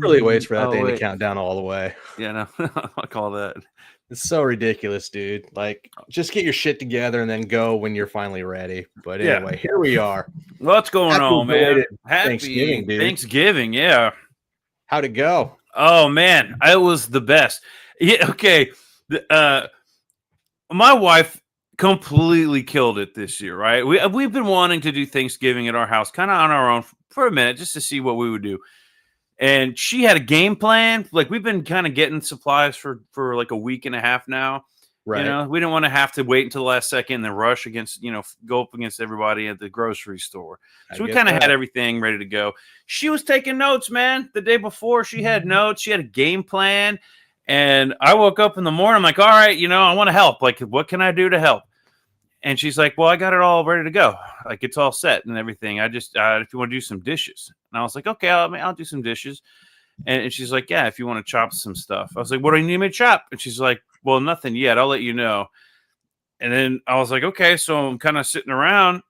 really waits for that Oh thing to wait, count down all the way. yeah, no, I call that. It's so ridiculous, dude. Like, just get your shit together and then go when you're finally ready. But Yeah, anyway, here we are. what's going Happy on, man? belated Happy Thanksgiving, dude. Thanksgiving, yeah. How'd it go? Oh man, it was the best. Yeah, okay. Uh, my wife completely killed it this year, right? We've been wanting to do Thanksgiving at our house, kind of on our own for a minute, just to see what we would do. And she had a game plan. Like we've been kind of getting supplies for like a week and a half now. You Right. know, we didn't want to have to wait until the last second and then rush against, go up against everybody at the grocery store. I So we get kind of had that. everything ready to go. She was taking notes, man. The day before, she had notes. She had a game plan. And I woke up in the morning. I'm like, all right, I want to help. Like, what can I do to help? And she's like, well, I got it all ready to go. Like, it's all set and everything. I just, if you want to do some dishes. And I was like, okay, I'll do some dishes. And she's like, yeah, if you want to chop some stuff. I was like, what do you need me to chop? And she's like, well, nothing yet. I'll let you know. And then I was like, okay. So I'm kind of sitting around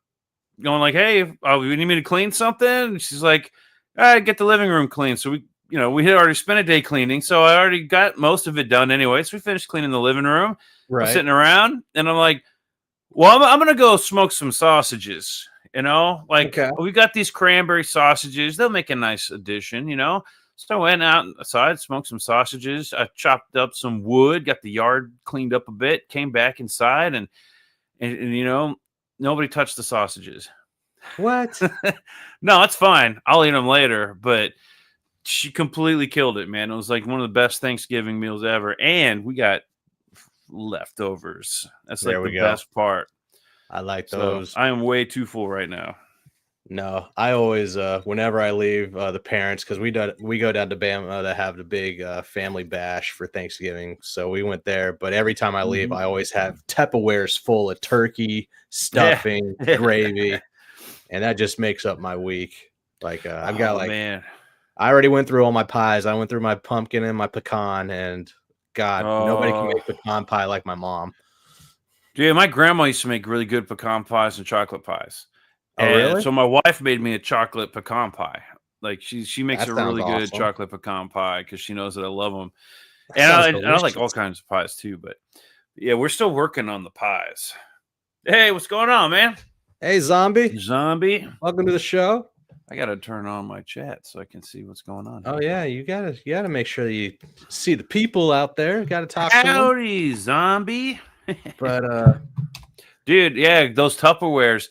going like, hey, you need me to clean something? And she's like, all right, get the living room clean. So we had already spent a day cleaning. So I already got most of it done anyway. So we finished cleaning the living room. Right. I'm sitting around and I'm like, well, I'm going to go smoke some sausages, Okay. we got these cranberry sausages. They'll make a nice addition, So I went outside, smoked some sausages. I chopped up some wood, got the yard cleaned up a bit, came back inside and nobody touched the sausages. What? No, it's fine. I'll eat them later, but she completely killed it, man. It was like one of the best Thanksgiving meals ever. And we got leftovers. That's like the best part. I like those. So I am way too full right now. No, I always whenever I leave the parents, because we go down to Bama to have the big family bash for Thanksgiving, so we went there. But every time I leave, I always have Tupperwares full of turkey, stuffing, gravy, and that just makes up my week. Like I've got man. I already went through all my pies. I went through my pumpkin and my pecan, and God, nobody can make pecan pie like my mom. Yeah, my grandma used to make really good pecan pies and chocolate pies. Oh, really? So my wife made me a chocolate pecan pie. Like she makes a really good chocolate pecan pie because she knows that I love them. And I like all kinds of pies too. But yeah, we're still working on the pies. Hey, what's going on, man? Hey, Zombie. Welcome to the show. I gotta turn on my chat so I can see what's going on. Oh yeah, you gotta make sure you see the people out there. Gotta talk. Howdy, Zombie. But dude, yeah, those Tupperwares.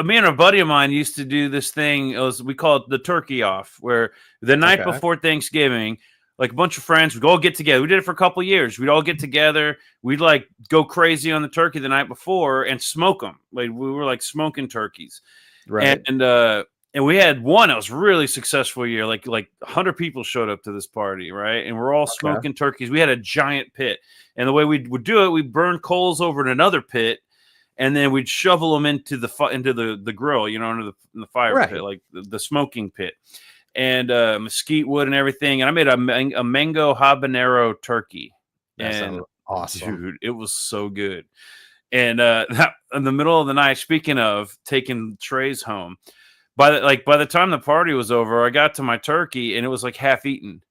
Me and a buddy of mine used to do this thing. We call it the turkey off, where the night before Thanksgiving, like a bunch of friends would all get together. We did it for a couple of years. We'd all get together. We'd like go crazy on the turkey the night before and smoke them. Like we were like smoking turkeys, right? And we had one that was really successful year. Like 100 people showed up to this party, right? And we're all smoking turkeys. We had a giant pit, and the way we would do it, we burn coals over in another pit. And then we'd shovel them into the grill, into the fire pit, like the smoking pit, and mesquite wood and everything. And I made a mango habanero turkey. That sounds awesome, dude. It was so good. And in the middle of the night, speaking of taking trays home, by the time the party was over, I got to my turkey and it was like half eaten,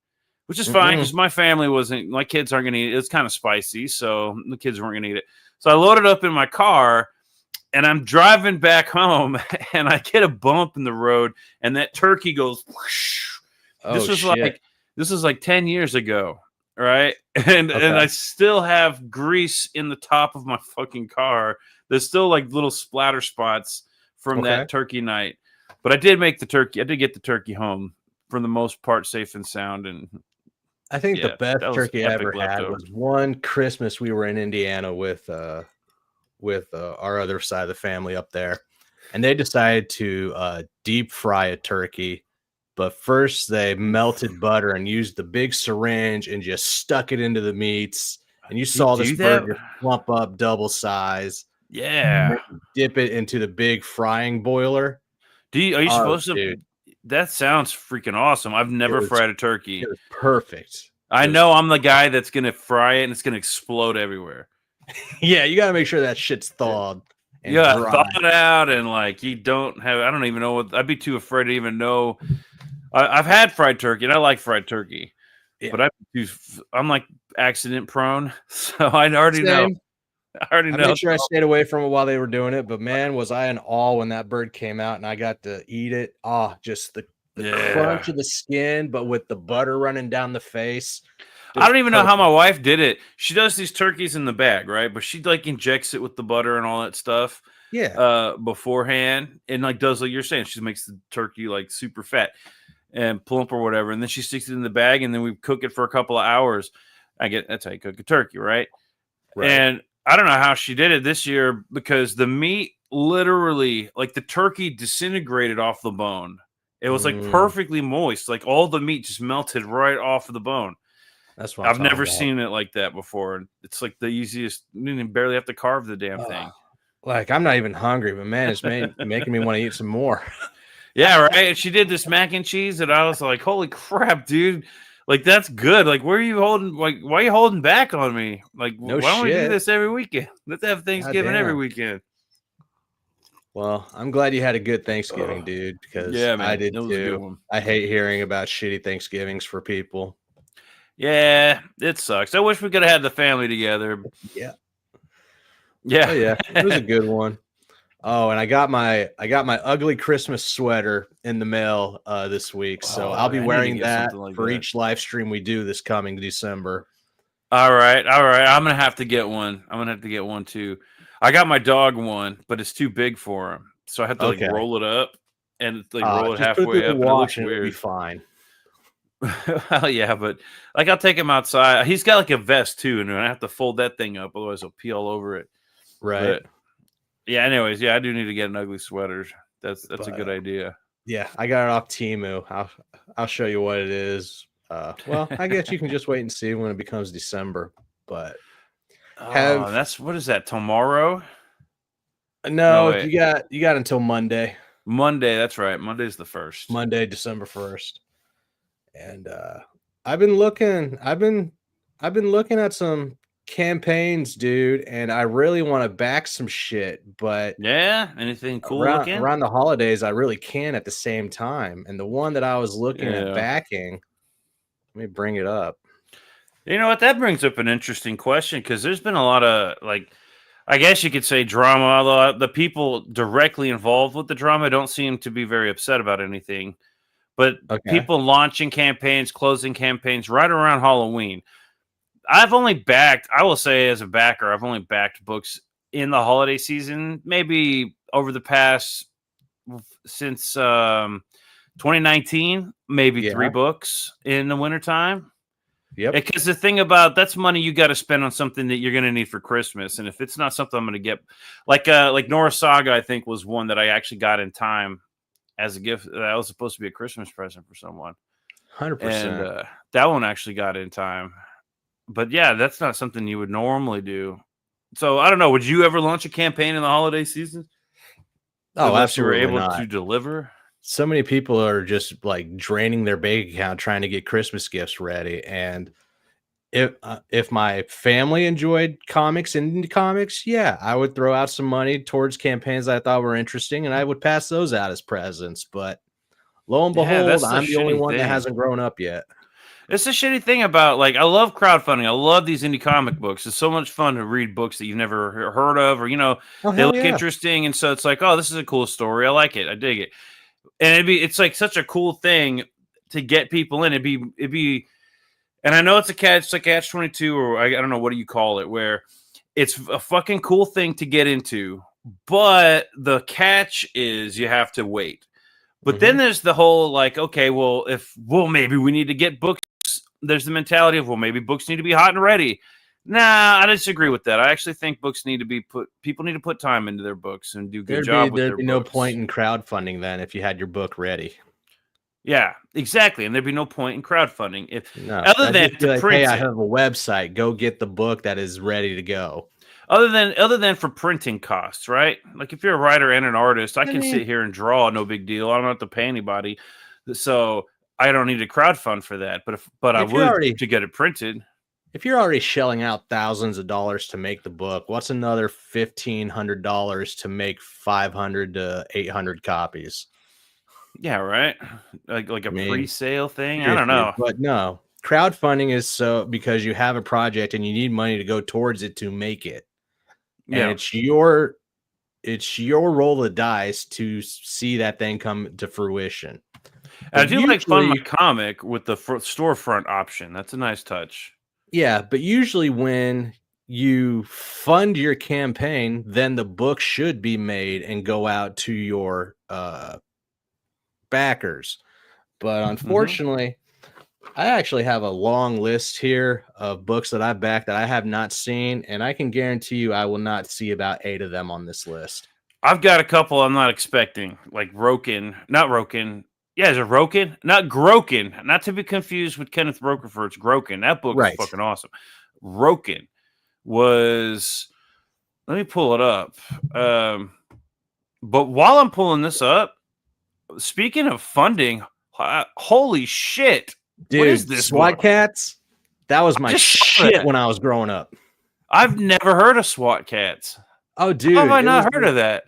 which is fine because my kids aren't going to eat it. It's kind of spicy, so the kids weren't going to eat it. So I loaded up in my car and I'm driving back home and I get a bump in the road and that turkey goes whoosh. This was like 10 years ago, right? And I still have grease in the top of my fucking car. There's still like little splatter spots from that turkey night. But I did make the turkey. I did get the turkey home for the most part safe and sound. And I think the best turkey I ever had was one Christmas we were in Indiana with our other side of the family up there, and they decided to deep fry a turkey. But first they melted butter and used the big syringe and just stuck it into the meats. And you saw this burger plump up double size. Yeah. Dip it into the big frying boiler. Are you supposed to? Dude. That sounds freaking awesome. I've never fried a turkey. It was perfect. I know I'm the guy that's going to fry it and it's going to explode everywhere. Yeah, you got to make sure that shit's thawed. Thawed out and like you don't have, I don't even know what, I'd be too afraid to even know. I've had fried turkey, and I like fried turkey, Yeah. but I'm like accident prone, so I already know. I made sure I stayed away from it while they were doing it, but man, was I in awe when that bird came out and I got to eat it. Oh, just the crunch of the skin, but with the butter running down the face. I don't even know how my wife did it. She does these turkeys in the bag, right? But she like injects it with the butter and all that stuff. Yeah. Beforehand, and like does like you're saying, she makes the turkey like super fat and plump or whatever, and then she sticks it in the bag, and then we cook it for a couple of hours. That's how you cook a turkey, right? And I don't know how she did it this year because the meat literally, like the turkey disintegrated off the bone. It was like perfectly moist, like all the meat just melted right off of the bone. That's what I've never seen it like that before. It's like the easiest. You didn't barely have to carve the damn thing. Like I'm not even hungry, but man, it's making me want to eat some more. Yeah, right. And she did this mac and cheese, and I was like, "Holy crap, dude! Like that's good. Like where are you holding? Like why are you holding back on me? Like why don't we do this every weekend? Let's have Thanksgiving every weekend." Well, I'm glad you had a good Thanksgiving, dude, because I did too. I hate hearing about shitty Thanksgivings for people. Yeah, it sucks. I wish we could have had the family together. Yeah. Yeah. Oh, yeah. It was a good one. Oh, and I got my ugly Christmas sweater in the mail this week. So I'll be wearing that for each live stream we do this coming December. All right. I'm gonna have to get one. I'm gonna have to get one too. I got my dog one, but it's too big for him. So I have to like roll it up and like roll it halfway up. Wash and it'll be fine. Well, yeah, but like I'll take him outside. He's got like a vest too, and I have to fold that thing up, otherwise it'll pee all over it. Right. But, yeah. Anyways, yeah, I do need to get an ugly sweater. That's a good idea. Yeah, I got it off Temu. I'll show you what it is. Well, I guess you can just wait and see when it becomes December. But what is that, tomorrow? No, you got until Monday. Monday, that's right. Monday's the 1st. Monday, December 1st. And I've been looking at some campaigns, dude, and I really want to back some shit, but anything cool around the holidays I really can at the same time. And the one that I was looking at backing, let me bring it up. You know what, that brings up an interesting question, because there's been a lot of, like, I guess you could say drama, although the people directly involved with the drama don't seem to be very upset about anything. But people launching campaigns, closing campaigns right around Halloween. I will say as a backer, I've only backed books in the holiday season, maybe over the past, since 2019, maybe 3 books in the wintertime. Yep. Because the thing about that's money you got to spend on something that you're going to need for Christmas. And if it's not something I'm going to get, like Nora Saga, I think was one that I actually got in time as a gift. That was supposed to be a Christmas present for someone. 100%. And that one actually got in time. But yeah, that's not something you would normally do. So I don't know. Would you ever launch a campaign in the holiday season? Oh, absolutely you were able to deliver. So many people are just like draining their bank account trying to get Christmas gifts ready. And if my family enjoyed comics and indie comics, yeah, I would throw out some money towards campaigns I thought were interesting, and I would pass those out as presents. But lo and behold, I'm the only one that hasn't grown up yet. It's a shitty thing about, like, I love crowdfunding. I love these indie comic books. It's so much fun to read books that you've never heard of, or, they look interesting. And so it's like, oh, this is a cool story. I like it. I dig it. And it's like such a cool thing to get people in. It'd be, and I know it's like catch 22, or I don't know, what do you call it, where it's a fucking cool thing to get into, but the catch is you have to wait. But then there's the whole, like, okay, maybe we need to get books. There's the mentality of, maybe books need to be hot and ready. Nah, I disagree with that. I actually think books need to be people need to put time into their books and do a good job with their books. There'd be no point in crowdfunding then if you had your book ready. Yeah, exactly. And there'd be no point in crowdfunding other than to print it. I have a website. Go get the book that is ready to go. Other than for printing costs, right? Like if you're a writer and an artist, I can sit here and draw, no big deal. I don't have to pay anybody. So I don't need to crowdfund for that. But I would to get it printed. If you're already shelling out thousands of dollars to make the book, what's another $1,500 to make 500 to 800 copies? Yeah, right. Like a pre-sale thing. I don't Seriously, know. but no, crowdfunding is so because you have a project and you need money to go towards it to make it, and Yeah. it's your roll of the dice to see that thing come to fruition. And I But do like Fund My usually, Comic with the storefront option. That's a nice touch. yeah, but usually when you fund your campaign, then the book should be made and go out to your backers. But unfortunately, I actually have a long list here of books that I backed that I have not seen, and I can guarantee you I will not see about 8 of them on this list. I've got a couple I'm not expecting, like Roken, not Roken. Yeah, is it Roken? Not Groken. Not to be confused with Kenneth Rokerford's Groken. That book is Right. fucking awesome. Roken was, let me pull it up. But while I'm pulling this up, speaking of funding, holy shit. Dude, what is this SWAT book? Cats? That was my shit when I was growing up. I've never heard of SWAT Cats. Oh, dude. How have I not heard of that?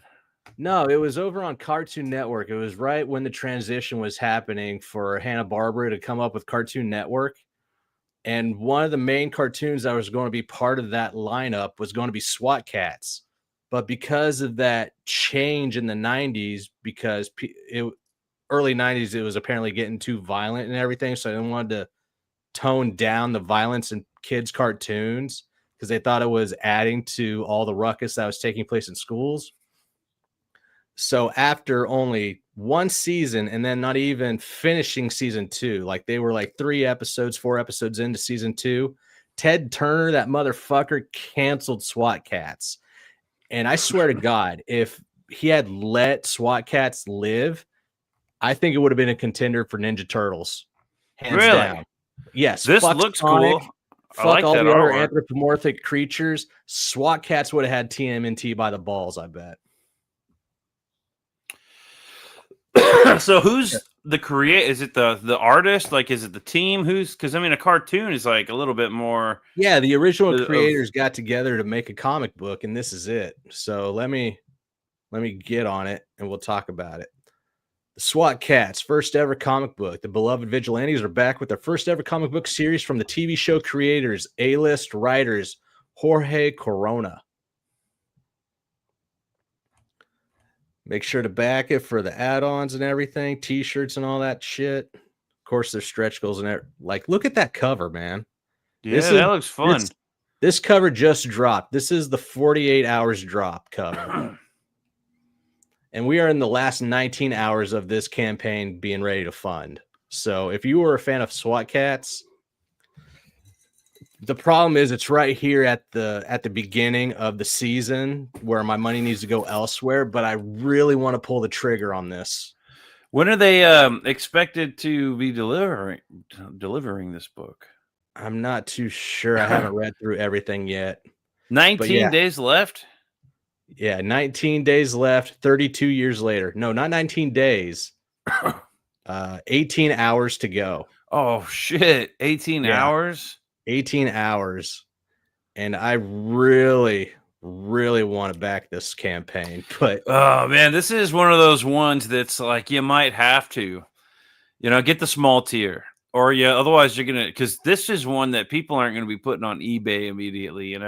No, it was over on Cartoon Network. It was right when the transition was happening for Hanna-Barbera to come up with Cartoon Network. And one of the main cartoons that was going to be part of that lineup was going to be SWAT Cats. But because of that change in the 90s, because early 90s, it was apparently getting too violent and everything. So they wanted to tone down the violence in kids' cartoons because they thought it was adding to all the ruckus that was taking place in schools. So after only one season and then not even finishing season 2, like they were like 4 episodes into season 2, Ted Turner, that motherfucker, canceled SWAT Cats. And I swear to God, if he had let SWAT Cats live, I think it would have been a contender for Ninja Turtles. Hands down. Yes. This looks Sonic, cool. Fuck like all the other anthropomorphic creatures. SWAT Cats would have had TMNT by the balls, I bet. So who's the creator? Is it the artist? Like, is it the team? Because I mean, a cartoon is like a little bit more. Yeah, the original creators got together to make a comic book, and this is it. So let me get on it, and we'll talk about it. The SWAT Cats, first ever comic book. The beloved vigilantes are back with their first ever comic book series from the TV show creators, A-list writers Jorge Corona. Make sure to back it for the add-ons and everything, t-shirts and all that shit. Of course, there's stretch goals and like, look at that cover, man. Yeah, that looks fun. This cover just dropped. This is the 48 hours drop cover. And we are in the last 19 hours of this campaign being ready to fund. So if you were a fan of SWAT Cats, the problem is it's right here at the beginning of the season where my money needs to go elsewhere, but I really want to pull the trigger on this. When are they expected to be delivering this book? I'm not too sure. I haven't read through everything yet. 19 days left? Yeah, 19 days left, 32 years later. No, not 19 days. 18 hours to go. Oh, shit. 18 hours? 18 hours. And I really, really want to back this campaign. But oh, man, this is one of those ones that's like you might have to, get the small tier. Or, yeah, otherwise you're going to, because this is one that people aren't going to be putting on eBay immediately,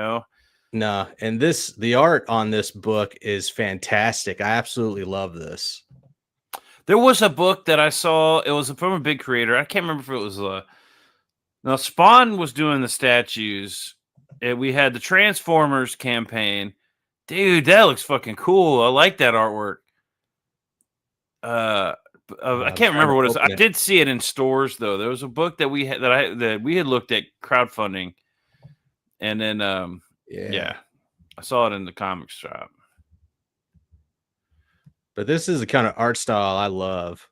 No, and the art on this book is fantastic. I absolutely love this. There was a book that I saw. It was from a big creator. I can't remember if it was now Spawn was doing the statues. And we had the Transformers campaign. Dude, that looks fucking cool. I like that artwork. I can't remember what it was. I did see it in stores though. There was a book that we had that we had looked at crowdfunding, and then yeah, I saw it in the comics shop. But this is the kind of art style I love.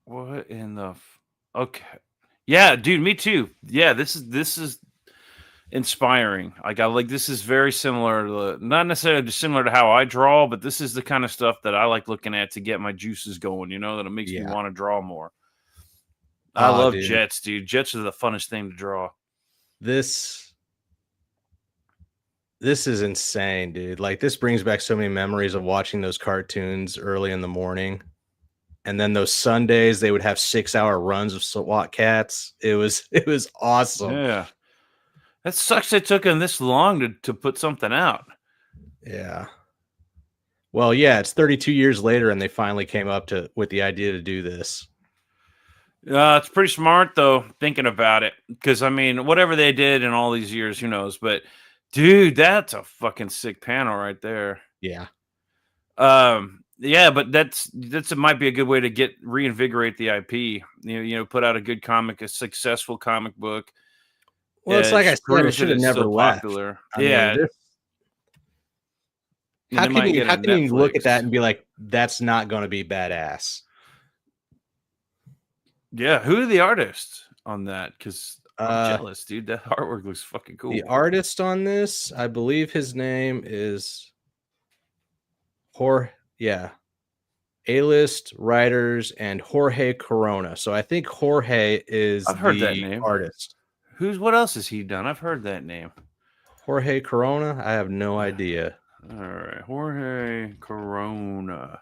What in the okay? Yeah, dude, me too. Yeah, this is inspiring. Like this is very similar to not necessarily similar to how I draw, but this is the kind of stuff that I like looking at to get my juices going, that it makes me want to draw more. I love jets, dude. Jets are the funnest thing to draw. This is insane, dude. Like this brings back so many memories of watching those cartoons early in the morning. And then those Sundays they would have 6-hour runs of SWAT cats. It was awesome. Yeah. That sucks it took them this long to put something out. Yeah. Well, yeah, it's 32 years later and they finally came up with the idea to do this. It's pretty smart though, thinking about it. Because I mean, whatever they did in all these years, who knows? But dude, that's a fucking sick panel right there. Yeah. Yeah, but that's it might be a good way to reinvigorate the IP. You know, put out a good comic, a successful comic book. Well, it's like I said, it should have never left. Popular. Yeah. How can you look at that and be like, that's not going to be badass? Yeah, who are the artists on that? Because I'm jealous, dude. That artwork looks fucking cool. The artist on this, I believe his name is A-list writers and Jorge Corona. So I think Jorge is I've heard that name. Artist. What else has he done? I've heard that name. Jorge Corona? I have no idea. All right, Jorge Corona.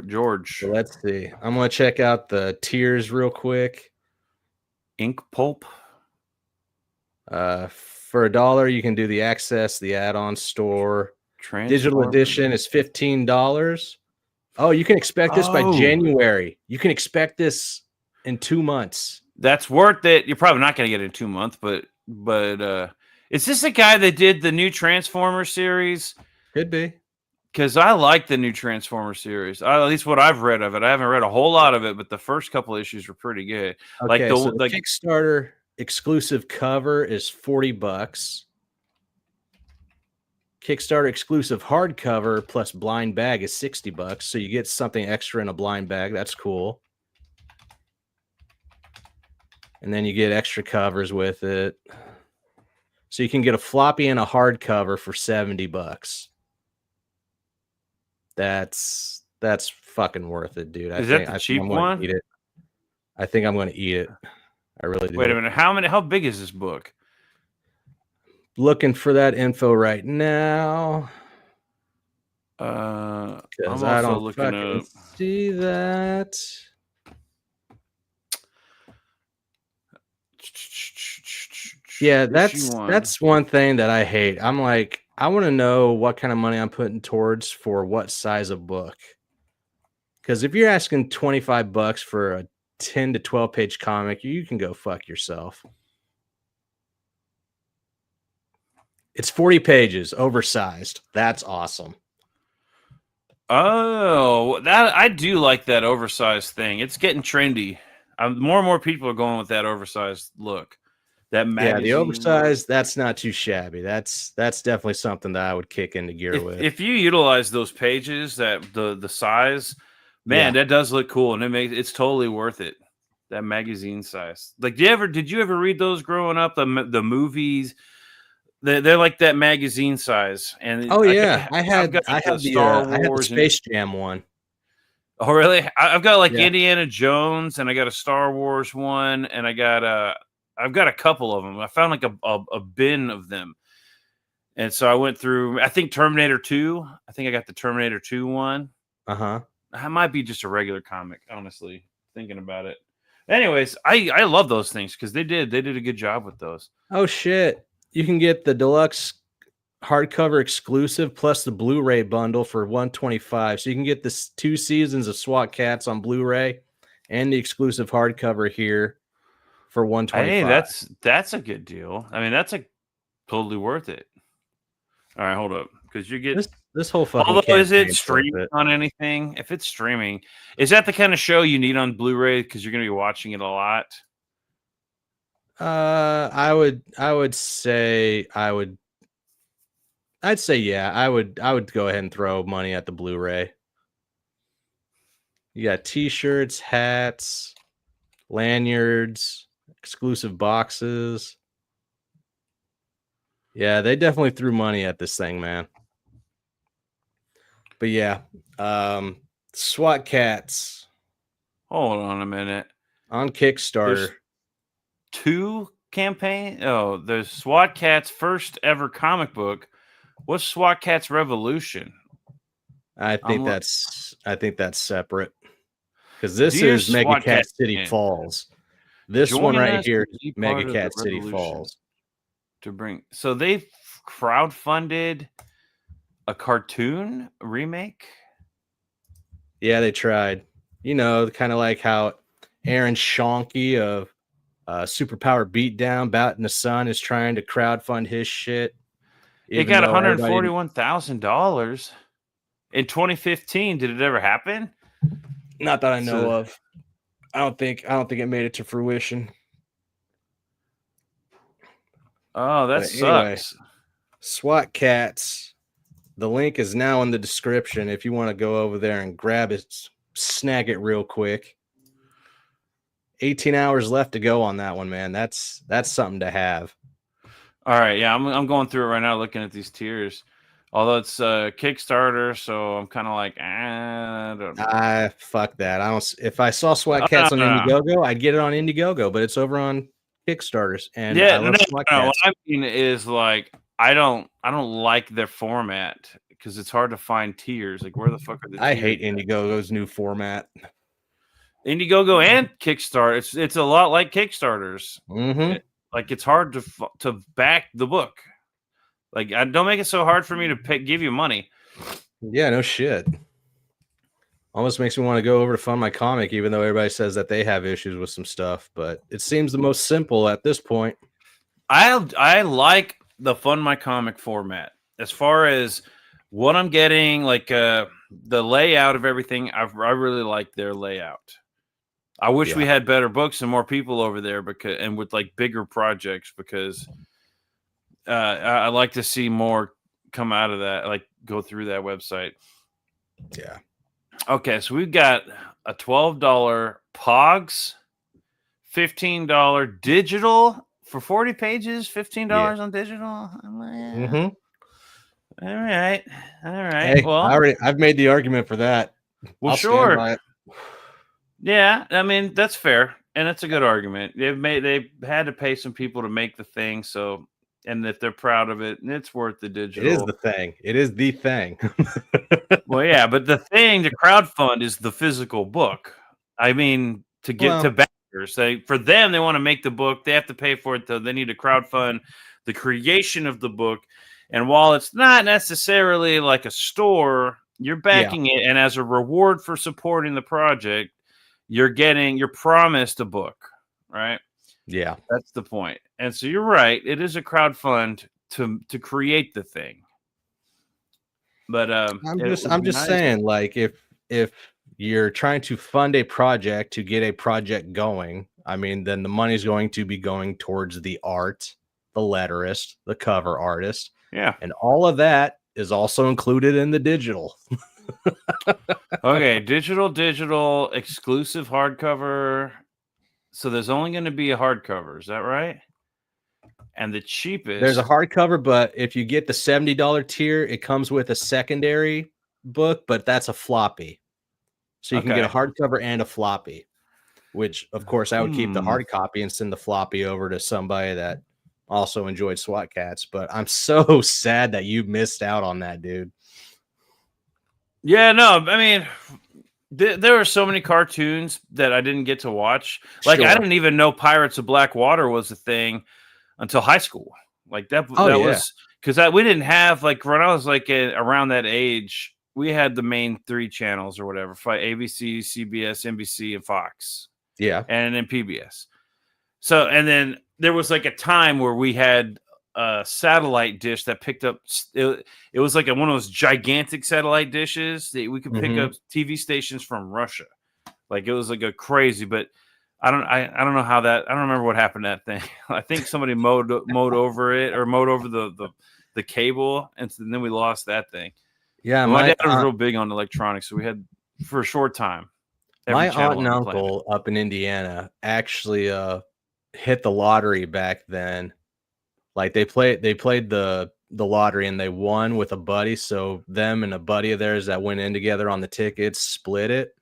George. So let's see. I'm going to check out the tiers real quick. Ink pulp. For $1, you can do the access, the add-on store. Digital edition is $15. Oh, you can expect this by January. You can expect this in 2 months. That's worth it. You're probably not going to get it in 2 months, but is this the guy that did the new Transformer series? Could be. Because I like the new Transformer series. At least what I've read of it. I haven't read a whole lot of it, but the first couple issues were pretty good. Okay, so the Kickstarter exclusive cover is $40. Kickstarter exclusive hardcover plus blind bag is $60. So you get something extra in a blind bag. That's cool. And then you get extra covers with it. So you can get a floppy and a hardcover for $70. That's fucking worth it, dude. Is that the cheap one? Eat it. I think I'm going to eat it. I really do. Wait a minute. How big is this book? Looking for that info right now. I'm I don't fucking see that. Yeah, that's one thing that I hate. I'm like, I want to know what kind of money I'm putting towards for what size of book. Because if you're asking $25 for a 10 to 12 page comic, you can go fuck yourself. It's 40 pages, oversized. That's awesome. Oh, I do like that oversized thing. It's getting trendy. More and more people are going with that oversized look. That magazine. Yeah, the oversized, that's not too shabby. That's definitely something that I would kick into gear with. If you utilize those pages, that the size, man, that does look cool, and it's totally worth it. That magazine size. Like, did you ever read those growing up? The movies, they're like that magazine size. And I had the Space Jam one. Oh, really? I've got like Indiana Jones, and I got a Star Wars one, and I've got a couple of them. I found like a bin of them. And so I went through, I think Terminator 2. I think I got the Terminator 2 one. Uh-huh. That might be just a regular comic, honestly, thinking about it. Anyways, I love those things because they did a good job with those. Oh, shit. You can get the deluxe hardcover exclusive plus the Blu-ray bundle for $125. So you can get this 2 seasons of SWAT Cats on Blu-ray and the exclusive hardcover here for $125. Hey, that's a good deal. I mean, that's totally worth it. All right, hold up, because you get this whole fucking. Although, is it streaming on anything? If it's streaming, is that the kind of show you need on Blu-ray because you're going to be watching it a lot? I would say I'd say yeah. I would go ahead and throw money at the Blu-ray. You got T-shirts, hats, lanyards, exclusive boxes. Yeah, they definitely threw money at this thing, man. But yeah, SWAT Cats. Hold on a minute. On Kickstarter. There's 2 campaign. Oh, there's SWAT Cats' first ever comic book. What's SWAT Cats Revolution? I think that's I think that's separate because this Dear is Mega SWAT Cat Cat City Gang, Falls. This one join right us here and is be Mega part of the Cat City revolution Falls. to bring. So they crowdfunded a cartoon remake. Yeah, they tried. You know, kind of like how Aaron Schonke of Superpower Beatdown, Bat in the Sun, is trying to crowdfund his shit. It got $141,000 in 2015. Did it ever happen? Not that I know of. I don't think it made it to fruition. Oh, that sucks. Anyway, SWAT Cats. The link is now in the description if you want to go over there and grab it, snag it real quick. 18 hours left to go on that one, man. That's something to have. All right, yeah, I'm going through it right now, looking at these tiers. Although it's Kickstarter, so I'm kind of like, I don't know. Fuck that. I don't. If I saw SWAT Cats on Indiegogo, I'd get it on Indiegogo, but it's over on Kickstarters, and I love SWAT Cats. What I mean is like I don't like their format because it's hard to find tiers. Like, where the fuck are the tiers? I hate Indiegogo's new format. Indiegogo and Kickstarter. It's a lot like Kickstarters. Mm-hmm. Like it's hard to back the book. Like, don't make it so hard for me to give you money. Yeah, no shit. Almost makes me want to go over to Fund My Comic, even though everybody says that they have issues with some stuff. But it seems the most simple at this point. I like the Fund My Comic format as far as what I'm getting. Like the layout of everything, I really like their layout. I wish we had better books and more people over there and with like bigger projects because I like to see more come out of that, like go through that website. Yeah. Okay, so we've got a $12 Pogs, $15 digital for 40 pages, $15 on digital. Mm-hmm. All right. Hey, well, I've made the argument for that. Well, sure. Yeah, I mean that's fair, and that's a good argument. They've had to pay some people to make the thing, so and if they're proud of it, it's worth the digital. It is the thing. It is the thing. Well, yeah, but the thing to crowdfund is the physical book. I mean, to get to backers, for them, they want to make the book. They have to pay for it, though. They need to crowdfund the creation of the book. And while it's not necessarily like a store, you're backing it, and as a reward for supporting the project, you're promised a book, right? Yeah, that's the point. And so you're right; it is a crowdfund to create the thing. But I'm just saying, like, if you're trying to fund a project to get a project going, I mean, then the money's going to be going towards the art, the letterist, the cover artist. Yeah. And all of that is also included in the digital. Okay, digital, exclusive hardcover. So there's only going to be a hardcover. Is that right? And the cheapest. There's a hardcover, but if you get the $70 tier, it comes with a secondary book, but that's a floppy. So you can get a hardcover and a floppy, which, of course, I would keep the hard copy and send the floppy over to somebody that also enjoyed SWAT Cats. But I'm so sad that you missed out on that, dude. Yeah, no, I mean, there were so many cartoons that I didn't get to watch. Like, I didn't even know Pirates of Blackwater was a thing until high school. Like that was because we didn't have, like, when I was like around that age, we had the main 3 channels or whatever: ABC, CBS, NBC, and Fox. Yeah, and then PBS. So, and then there was like a time where we had a satellite dish that picked up. It was like one of those gigantic satellite dishes that we could pick up TV stations from Russia. Like it was like a crazy, but I don't know how that. I don't remember what happened to that thing. I think somebody mowed over it or mowed over the cable, and then we lost that thing. Yeah, my dad was real big on electronics, so we had for a short time. My aunt and uncle up in Indiana actually hit the lottery back then. Like they played the lottery and they won with a buddy. So them and a buddy of theirs that went in together on the tickets split it,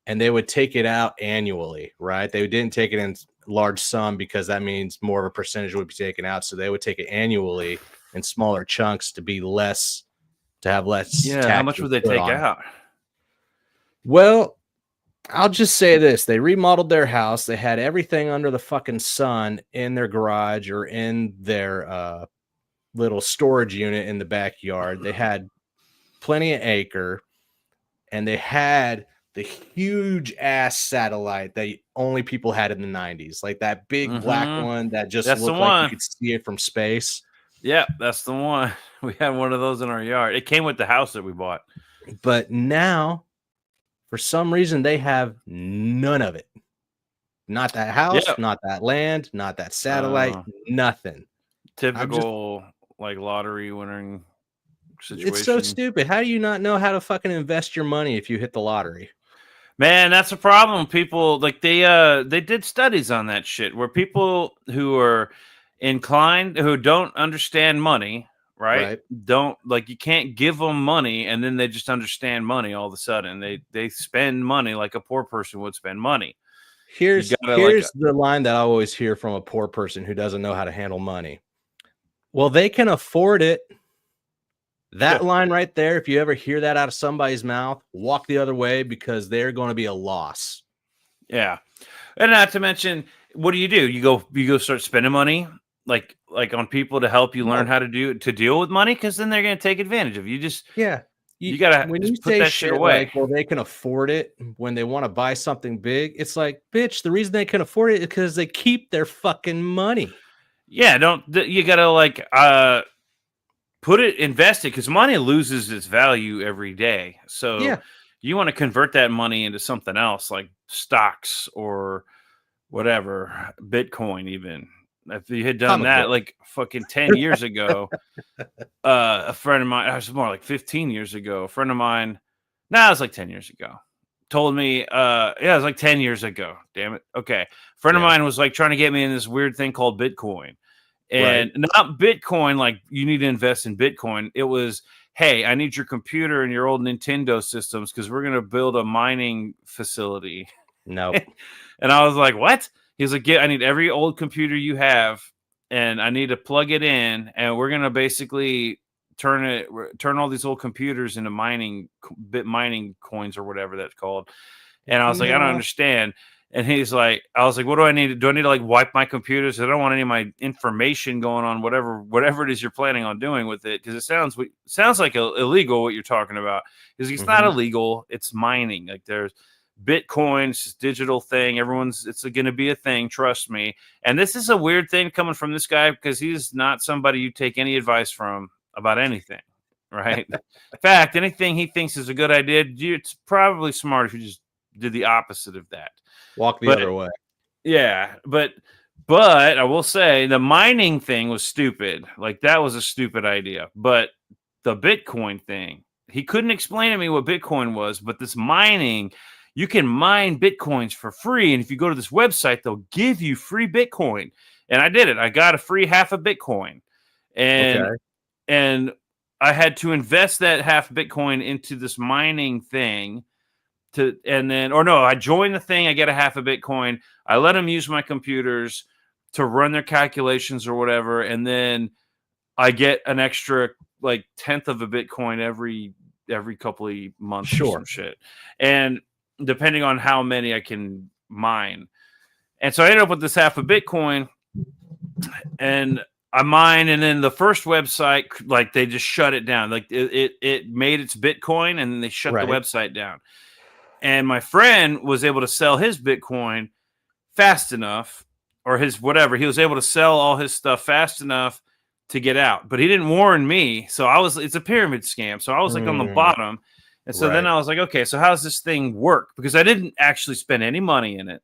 and they would take it out annually, right? They didn't take it in large sum because that means more of a percentage would be taken out. So they would take it annually in smaller chunks to have less. Yeah, how much would they take out? Well, I'll just say this. They remodeled their house. They had everything under the fucking sun in their garage or in their little storage unit in the backyard. They had plenty of acre, and they had the huge ass satellite that only people had in the 90s, like that big black one that just looked like you could see it from space. Yeah, that's the one. We had one of those in our yard. It came with the house that we bought. But now, for some reason, they have none of it. Not that house, not that land, not that satellite, nothing. Typical like lottery winning situation. It's so stupid. How do you not know how to fucking invest your money if you hit the lottery? Man, that's a problem. People like they did studies on that shit where people who are inclined, who don't understand money, right? Don't like, you can't give them money and then they just understand money all of a sudden. They spend money like a poor person would spend money. Here's the line that I always hear from a poor person who doesn't know how to handle money. Well, they can afford it. That line right there, if you ever hear that out of somebody's mouth, walk the other way, because they're going to be a loss. Yeah. And not to mention, what do? You go start spending money like on people to help you learn how to deal with money, because then they're going to take advantage of you. You got to just put that shit away. Like, well, they can afford it when they want to buy something big. It's like, bitch, the reason they can afford it is because they keep their fucking money. Yeah, you got to like invest it, because money loses its value every day. So you want to convert that money into something else, like stocks or whatever, Bitcoin even. If you had done that like fucking 10 years ago, a friend of mine, it was more like 15 years ago, a friend of mine, it was like 10 years ago, told me, it was like 10 years ago. Damn it. Okay. A friend of mine was like trying to get me in this weird thing called Bitcoin. And not Bitcoin, like you need to invest in Bitcoin. It was, hey, I need your computer and your old Nintendo systems because we're going to build a mining facility. Nope. And I was like, what? He was like, I need every old computer you have, and I need to plug it in, and we're going to basically turn all these old computers into mining coins or whatever that's called. And I was like, I don't understand. And he's like, I was like, what do I need? Do I need to like wipe my computers? I don't want any of my information going on whatever it is you're planning on doing with it, because it sounds like illegal what you're talking about. Because it's not illegal, it's mining. Like there's Bitcoin, it's just digital thing. It's going to be a thing. Trust me. And this is a weird thing coming from this guy, because he's not somebody you take any advice from about anything, right? In fact, anything he thinks is a good idea, it's probably smart if you just did the opposite of that. Walk the other way. Yeah, but I will say the mining thing was stupid. Like that was a stupid idea. But the Bitcoin thing, he couldn't explain to me what Bitcoin was. But this mining, you can mine Bitcoins for free. And if you go to this website, they'll give you free Bitcoin. And I did it. I got a free half a Bitcoin. And I had to invest that half Bitcoin into this mining thing. I joined the thing. I get a half a Bitcoin. I let them use my computers to run their calculations or whatever. And then I get an extra like 1/10 of a Bitcoin every couple of months or some shit. And depending on how many I can mine. And so I ended up with this half a Bitcoin, and I mine, and then the first website, like they just shut it down. Like it made its Bitcoin, and then they shut the website down. And my friend was able to sell his Bitcoin fast enough, or his whatever. He was able to sell all his stuff fast enough to get out, but he didn't warn me. So it's a pyramid scam. So I was like on the bottom. And so then I was like, okay, so how does this thing work? Because I didn't actually spend any money in it.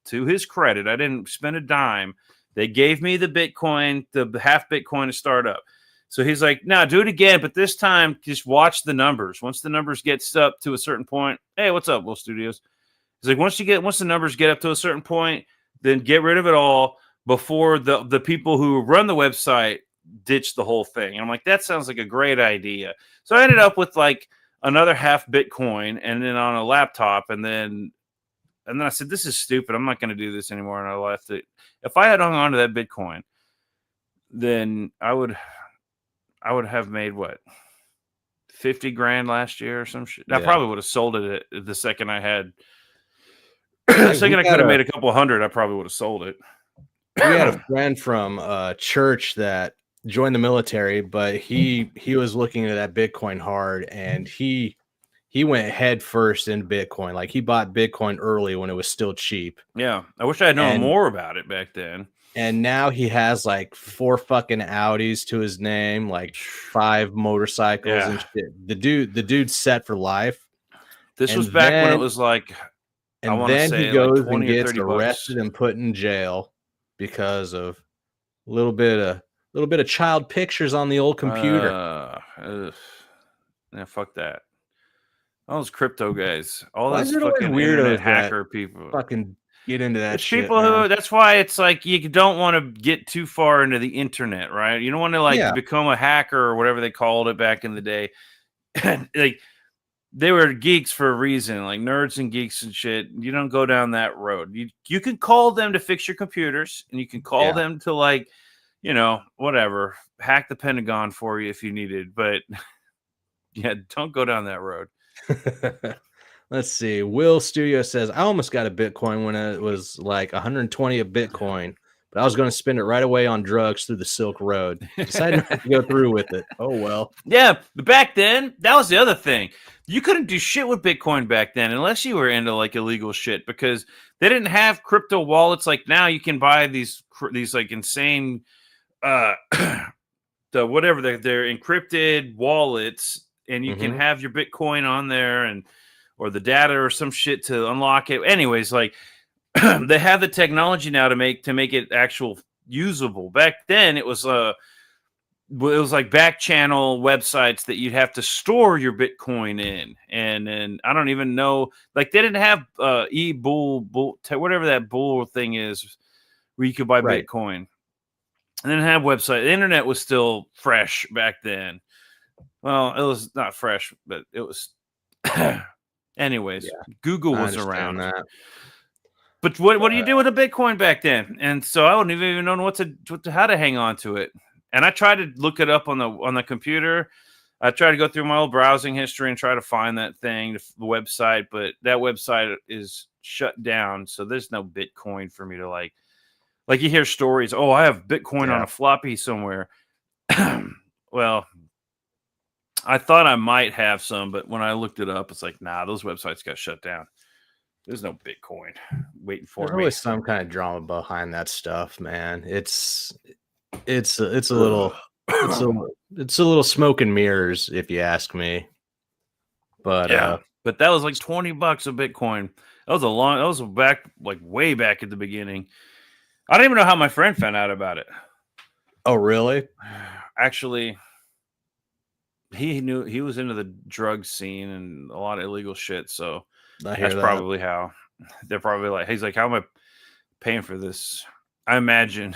To his credit, I didn't spend a dime. They gave me the Bitcoin, the half Bitcoin to start up. So he's like, no, do it again, but this time just watch the numbers. Once the numbers gets up to a certain point, hey, what's up, Will Studios? He's like, once the numbers get up to a certain point, then get rid of it all before the people who run the website ditch the whole thing. And I'm like, that sounds like a great idea. So I ended up with like another half Bitcoin, and then on a laptop, and then I said, this is stupid. I'm not going to do this anymore. And I left it. If I had hung on to that Bitcoin, then I would have made what? 50 grand last year or some shit. Yeah. I probably would have sold it the second I had. The second I could have made a couple hundred, I probably would have sold it. We had a friend from church that joined the military, but he was looking at that Bitcoin hard, and he went head first into Bitcoin. Like, he bought Bitcoin early when it was still cheap. Yeah, I wish I had known more about it back then. And now he has like 4 fucking Audis to his name, like 5 motorcycles and shit. The dude's set for life. This was back when it was like, and then he goes like and gets arrested and put in jail because of a little bit of child pictures on the old computer. Yeah, fuck that. All those crypto guys, all those fucking weird hacker people, fucking get into that it's shit. People who, that's why it's like you don't want to get too far into the internet, right? You don't want to like become a hacker or whatever they called it back in the day. Like, they were geeks for a reason, like nerds and geeks and shit. You don't go down that road. You can call them to fix your computers, and you can call them to, like, you know, whatever, hack the Pentagon for you if you needed. But yeah, don't go down that road. Let's see. Will Studio says, I almost got a Bitcoin when it was like 120 a Bitcoin, but I was going to spend it right away on drugs through the Silk Road. Decided not to go through with it. Oh, well. Yeah, but back then, that was the other thing. You couldn't do shit with Bitcoin back then unless you were into like illegal shit, because they didn't have crypto wallets like now. You can buy these like insane, they're encrypted wallets, and you can have your Bitcoin on there or the data or some shit to unlock it. Anyways, like they have the technology now to make it actual usable. Back then, it was like back channel websites that you'd have to store your Bitcoin in. And I don't even know, like, they didn't have whatever that bull thing is where you could buy Bitcoin. And then have website. The internet was still fresh back then. Well, it was not fresh, but it was. Anyways, Google was around. That. But what do you do with a Bitcoin back then? And so I wouldn't even know how to hang on to it. And I tried to look it up on the computer. I tried to go through my old browsing history and try to find that thing, the website, but that website is shut down. So there's no Bitcoin for me to like you hear stories. Oh, I have Bitcoin on a floppy somewhere. Well, I thought I might have some, but when I looked it up, it's like, nah, those websites got shut down. There's no Bitcoin waiting for me. There's always some kind of drama behind that stuff, man. It's a little smoke and mirrors, if you ask me. But but that was like $20 a Bitcoin. That was back, like, way back at the beginning. I don't even know how my friend found out about it. Oh, really? Actually, he knew he was into the drug scene and a lot of illegal shit. So that's probably how. They're probably like, he's like, how am I paying for this? I imagine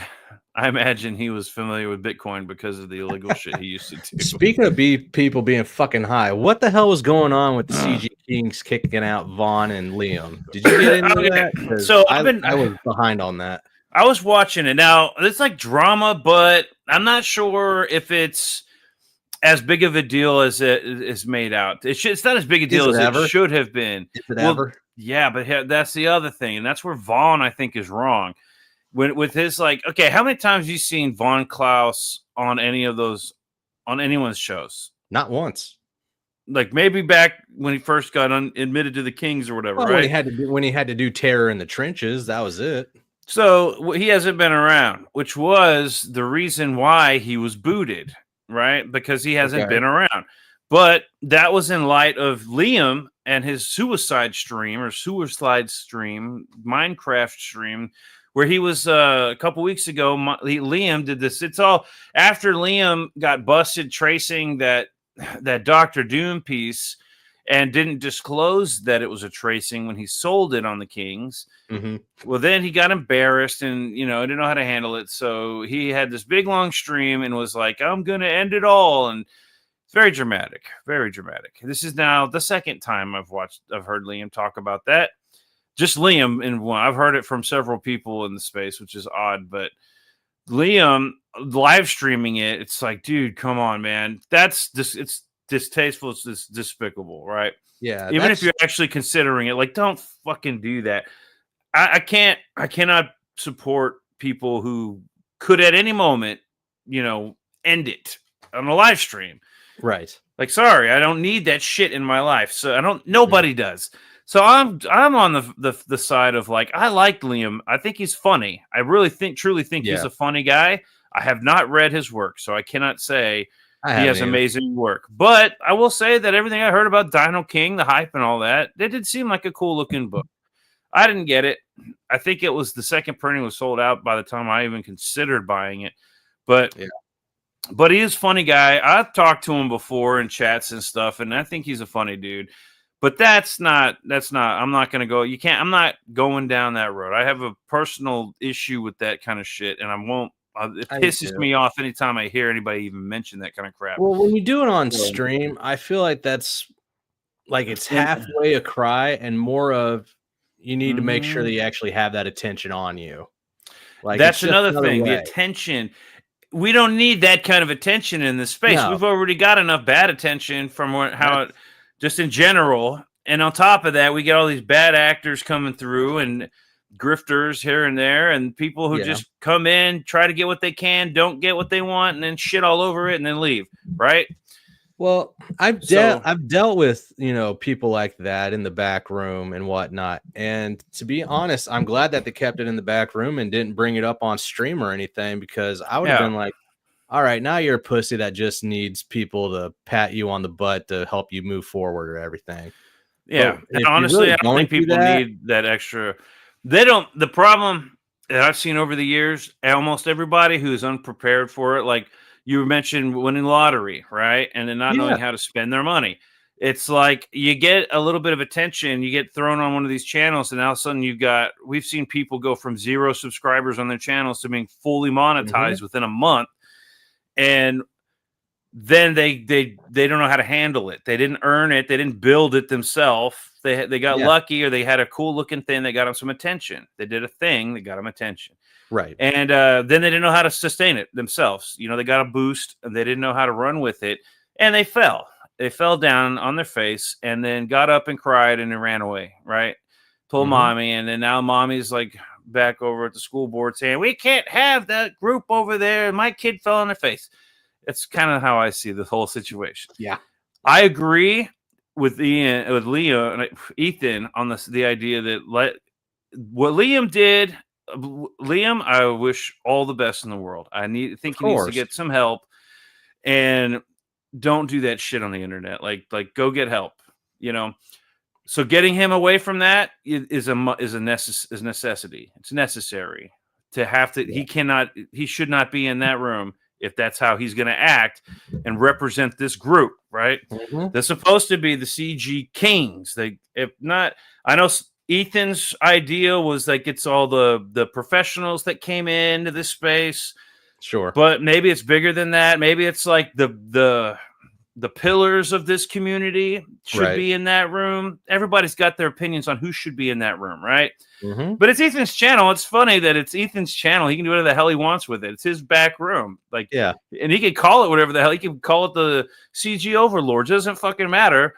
he was familiar with Bitcoin because of the illegal shit he used to do. Speaking of people being fucking high, what the hell was going on with the CG Kings kicking out Vaughn and Liam? Did you get into that? So I was behind on that. I was watching it. Now, it's like drama, but I'm not sure if it's as big of a deal as it is made out. It's not as big a deal as it should have been. Is it ever? Yeah, but that's the other thing, and that's where Vaughn, I think, is wrong. With his, like, okay, how many times have you seen Von Klaus on anyone's shows? Not once. Like, maybe back when he first got admitted to the Kings or whatever, right? When he had to do Terror in the Trenches, that was it. So he hasn't been around, which was the reason why he was booted, right? Because he hasn't been around. But that was in light of Liam and his suicide stream, Minecraft stream, where he was a couple weeks ago. Liam did this. It's all after Liam got busted tracing that Dr. Doom piece and didn't disclose that it was a tracing when he sold it on the Kings. Mm-hmm. Well, then he got embarrassed and, didn't know how to handle it. So he had this big, long stream and was like, I'm going to end it all. And it's very dramatic, very dramatic. This is now the second time I've heard Liam talk about that. Just Liam, and I've heard it from several people in the space, which is odd. But Liam live streaming it, it's like, dude, come on, man. It's distasteful. It's just despicable, right? Yeah. Even if you're actually considering it, like, don't fucking do that. I cannot support people who could at any moment, end it on a live stream. Right. Like, sorry, I don't need that shit in my life. So nobody does. So I'm on the side of, like, I like Liam. I think he's funny. I really truly think he's a funny guy. I have not read his work, so I cannot say he has amazing work. But I will say that everything I heard about Dino King, the hype and all that, it did seem like a cool looking book. I didn't get it. I think it was the second printing was sold out by the time I even considered buying it. But he is a funny guy. I've talked to him before in chats and stuff, and I think he's a funny dude. But that's not, I'm not going to go, I'm not going down that road. I have a personal issue with that kind of shit, and I won't, it pisses me off anytime I hear anybody even mention that kind of crap. Well, when you do it on stream, I feel like that's like it's halfway a cry and more of you need to make sure that you actually have that attention on you. Like, that's another thing, the attention. We don't need that kind of attention in this space. No. We've already got enough bad attention from just in general. And on top of that, we get all these bad actors coming through and grifters here and there, and people who just come in, try to get what they can, don't get what they want, and then shit all over it and then leave. Right. Well, I've dealt with, people like that in the back room and whatnot. And to be honest, I'm glad that they kept it in the back room and didn't bring it up on stream or anything, because I would have been like, all right, now you're a pussy that just needs people to pat you on the butt to help you move forward or everything. Yeah. And honestly, I don't think people need that extra. They don't. The problem that I've seen over the years, almost everybody who is unprepared for it, like, you mentioned winning lottery, right? And then not knowing how to spend their money. It's like you get a little bit of attention, you get thrown on one of these channels, and all of a sudden we've seen people go from 0 subscribers on their channels to being fully monetized within a month. And then they don't know how to handle it. They didn't earn it. They didn't build it themselves. They got lucky, or they had a cool looking thing that got them some attention. They did a thing that got them attention. Right. And then they didn't know how to sustain it themselves. They got a boost, and they didn't know how to run with it. And they fell. They fell down on their face and then got up and cried and then ran away, right? Told mommy. And then now mommy's like back over at the school board saying, we can't have that group over there. My kid fell on their face. It's kind of how I see the whole situation. Yeah. I agree with Leo and Ethan on the idea that what Liam did. Liam, I wish all the best in the world. I think he needs to get some help, and don't do that shit on the internet. Like go get help. So getting him away from that is a necessity. It's necessary to have to. He should not be in that room if that's how he's going to act and represent this group, right? They're supposed to be the CG kings. If not, I know Ethan's idea was like it's all the professionals that came into this space. Sure. But maybe it's bigger than that. Maybe it's like the pillars of this community should be in that room. Everybody's got their opinions on who should be in that room, right? But it's Ethan's channel. It's funny that it's Ethan's channel. He can do whatever the hell he wants with it. It's his back room. And he can call it whatever the hell. He can call it the CG Overlords. It doesn't fucking matter.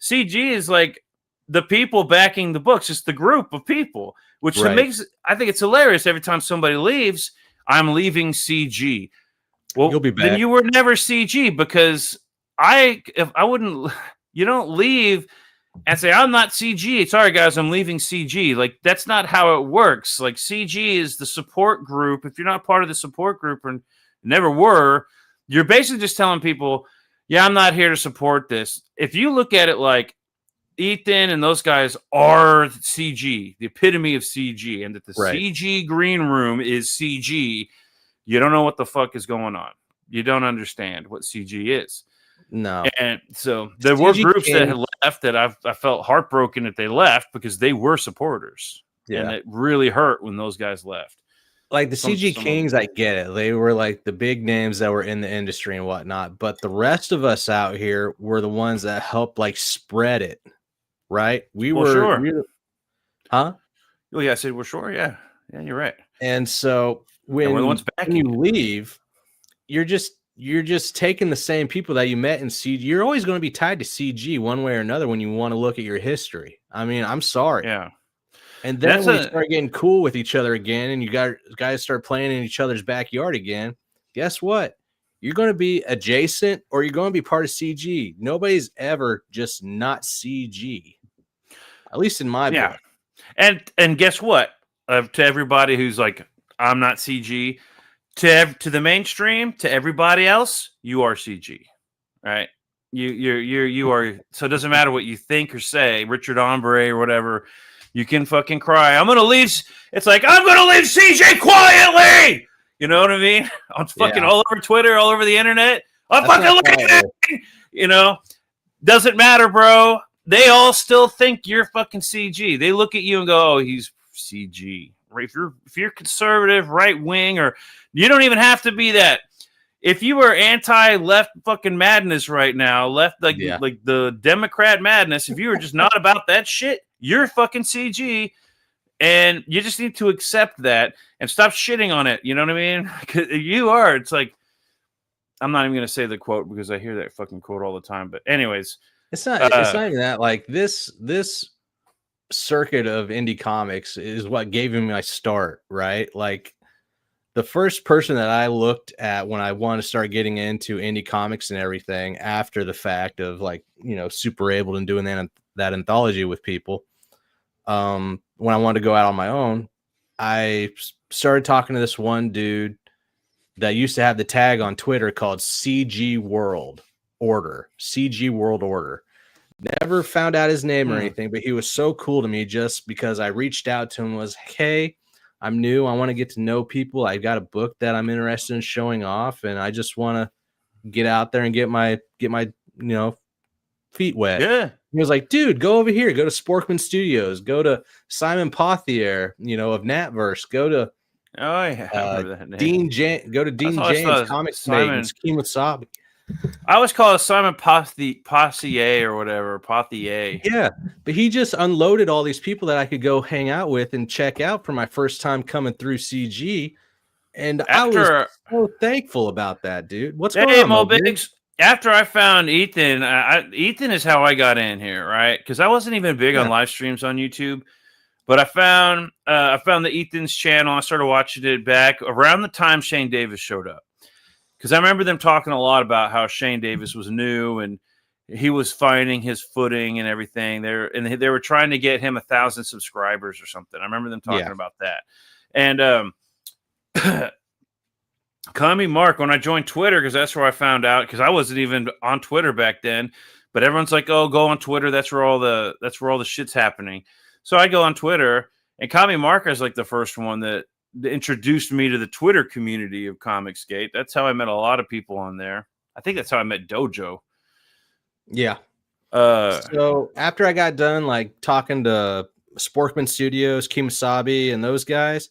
CG is like the people backing the books. It's the group of people, which makes, I think it's hilarious every time somebody leaves. I'm leaving CG. Well, you'll be back. Then you were never CG, because you don't leave and say, I'm not CG. Sorry, guys, I'm leaving CG. Like, that's not how it works. Like, CG is the support group. If you're not part of the support group or never were, you're basically just telling people, yeah, I'm not here to support this. If you look at it like Ethan and those guys are CG, the epitome of CG, and that the CG green room is CG, you don't know what the fuck is going on. You don't understand what CG is. No. And so there were groups that had left that I felt heartbroken that they left, because they were supporters. Yeah. And it really hurt when those guys left. Like the CG Kings, I get it. They were like the big names that were in the industry and whatnot. But the rest of us out here were the ones that helped like spread it. Right? Huh? Oh, yeah, I said we're sure. Yeah. Yeah, you're right. And so when we're the ones backing you leave, you're just you're just taking the same people that you met in CG. You're always going to be tied to CG one way or another when you want to look at your history. I mean, I'm sorry. Yeah. And then when you start getting cool with each other again and you guys start playing in each other's backyard again, guess what? You're going to be adjacent or you're going to be part of CG. Nobody's ever just not CG, at least in my book. And guess what? To everybody who's like, I'm not CG, to the mainstream, to everybody else, you are CG, right? You are. So it doesn't matter what you think or say, Richard Ombre or whatever. You can fucking cry. I'm gonna leave. It's like I'm gonna leave CG quietly. You know what I mean? I'm fucking all over Twitter, all over the internet. I'm fucking looking at it. You know, doesn't matter, bro. They all still think you're fucking CG. They look at you and go, "Oh, he's CG." Right? If you're conservative, right wing, or you don't even have to be that. If you were anti-left fucking madness right now, left like the Democrat madness, if you were just not about that shit, you're fucking CG, and you just need to accept that and stop shitting on it. You know what I mean? You are. It's like, I'm not even going to say the quote because I hear that fucking quote all the time. But anyways, it's not even that. Like this circuit of indie comics is what gave me my start, right? Like the first person that I looked at when I wanted to start getting into indie comics and everything after the fact of like, you know, Super Able and doing that anthology with people. When I wanted to go out on my own, I started talking to this one dude that used to have the tag on Twitter called CG World Order. Never found out his name or anything, but he was so cool to me just because I reached out to him and was, hey, I'm new. I want to get to know people. I've got a book that I'm interested in showing off, and I just want to get out there and get my you know, feet wet. Yeah. He was like, dude, go over here. Go to Sporkman Studios. Go to Simon Pothier, you know, of Natverse. Go to Dean James. Go to Dean James, Comics Maidens, Kemosabe. I always call it Simon Pothier or whatever. Pothier. Yeah, but he just unloaded all these people that I could go hang out with and check out for my first time coming through CG. And I was so thankful about that, dude. What's going on, Mo Biggs? After I found Ethan, Ethan is how I got in here, right? Because I wasn't even big on live streams on YouTube, but I found the Ethan's channel. I started watching it back around the time Shane Davis showed up, because I remember them talking a lot about how Shane Davis was new and he was finding his footing and everything. They were trying to get him 1,000 subscribers or something. I remember them talking about that. And Kami Mark, when I joined Twitter, because that's where I found out, because I wasn't even on Twitter back then, but everyone's like, "Oh, go on Twitter. That's where all the shit's happening." So I go on Twitter, and Kami Mark is like the first one that introduced me to the Twitter community of Comicsgate. That's how I met a lot of people on there. I think that's how I met Dojo. Yeah. So after I got done like talking to Sporkman Studios, Kemosabe, and those guys,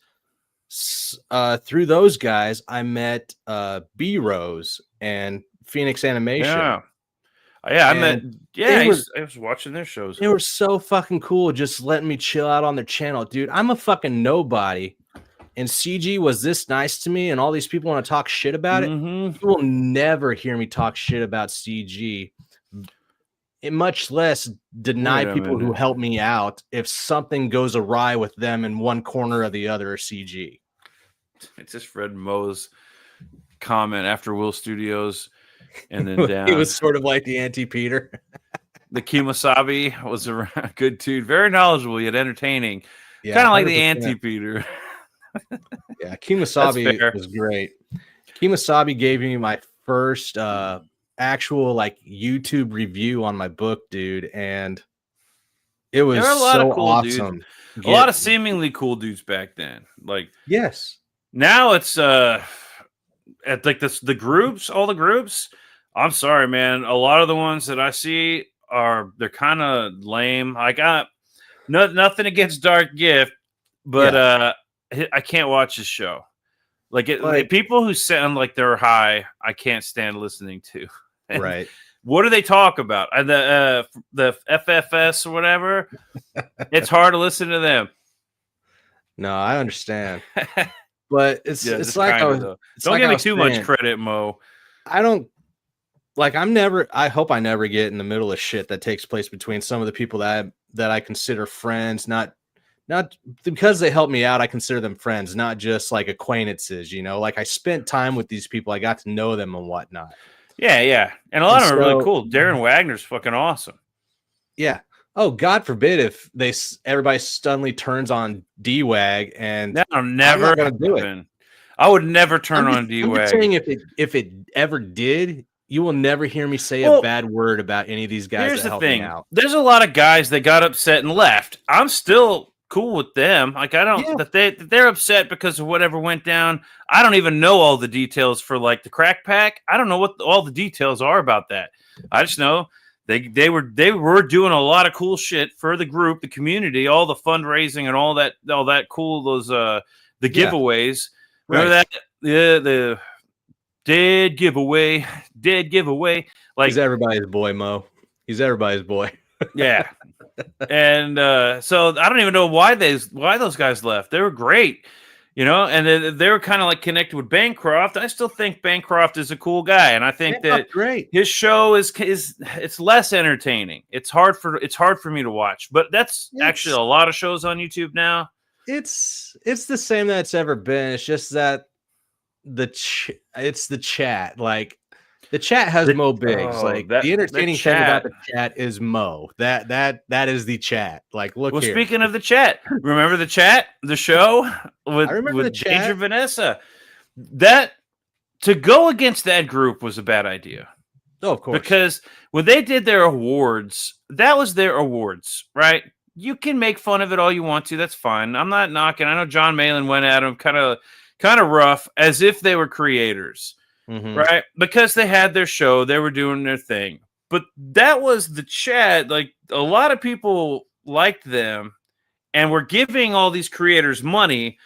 through those guys, I met B Rose and Phoenix Animation. I was watching their shows. They were so fucking cool, just letting me chill out on their channel, dude. I'm a fucking nobody, and CG was this nice to me, and all these people want to talk shit about it. You will never hear me talk shit about CG, and much less deny people who help me out if something goes awry with them in one corner or the other. CG. It's just Fred Moe's comment after Will Studios, and then down. He was sort of like the anti-Peter. The Kemosabe was a good dude, very knowledgeable yet entertaining. Yeah, kind of like the anti-Peter. Yeah, Kemosabe was great. Kemosabe gave me my first actual like YouTube review on my book, dude, and it was so awesome. A lot of seemingly cool dudes back then. Like, yes. Now it's at like the groups, all the groups. I'm sorry, man. A lot of the ones that I see they're kind of lame. I got nothing against Dark Gift, but I can't watch his show. Like people who sound like they're high, I can't stand listening to. And right. What do they talk about? The FFS or whatever. It's hard to listen to them. No, I understand. But it's like don't give me too much credit, Mo. I don't like. I hope I never get in the middle of shit that takes place between some of the people that I consider friends. Not because they help me out. I consider them friends, not just like acquaintances. You know, like I spent time with these people. I got to know them and whatnot. Yeah, and a lot of them are really cool. Darren Wagner's fucking awesome. Yeah. Oh, God forbid if everybody suddenly turns on D-Wag, and that'll never do it. I would never turn on D-Wag. I'm just saying if it ever did, you will never hear me say a bad word about any of these guys. Here's the thing: there's a lot of guys that got upset and left. I'm still cool with them. Like I don't that they're upset because of whatever went down. I don't even know all the details for like the crack pack. I don't know what all the details are about that. I just know they were doing a lot of cool shit for the group, the community, all the fundraising and all that cool the giveaways. Remember that? Yeah, the dead giveaway. Like he's everybody's boy, Mo. He's everybody's boy. Yeah. And so I don't even know why those guys left. They were great. You know, and they were kind of like connected with Bancroft. I still think Bancroft is a cool guy, and I think that his show is it's less entertaining. It's hard for me to watch, but that's actually a lot of shows on YouTube now. It's the same that it's ever been. It's just that it's the chat. Like the chat has Mo Biggs. Like the entertaining thing about the chat is Mo. That is the chat. Like look. Well, speaking of the chat, remember the chat, the show with Danger Vanessa. That to go against that group was a bad idea. Oh, of course. Because when they did their awards, that was their awards, right? You can make fun of it all you want to. That's fine. I'm not knocking. I know John Malin went at them kind of rough, as if they were creators. Mm-hmm. Right? Because they had their show, they were doing their thing. But that was the chat. Like a lot of people liked them and were giving all these creators money,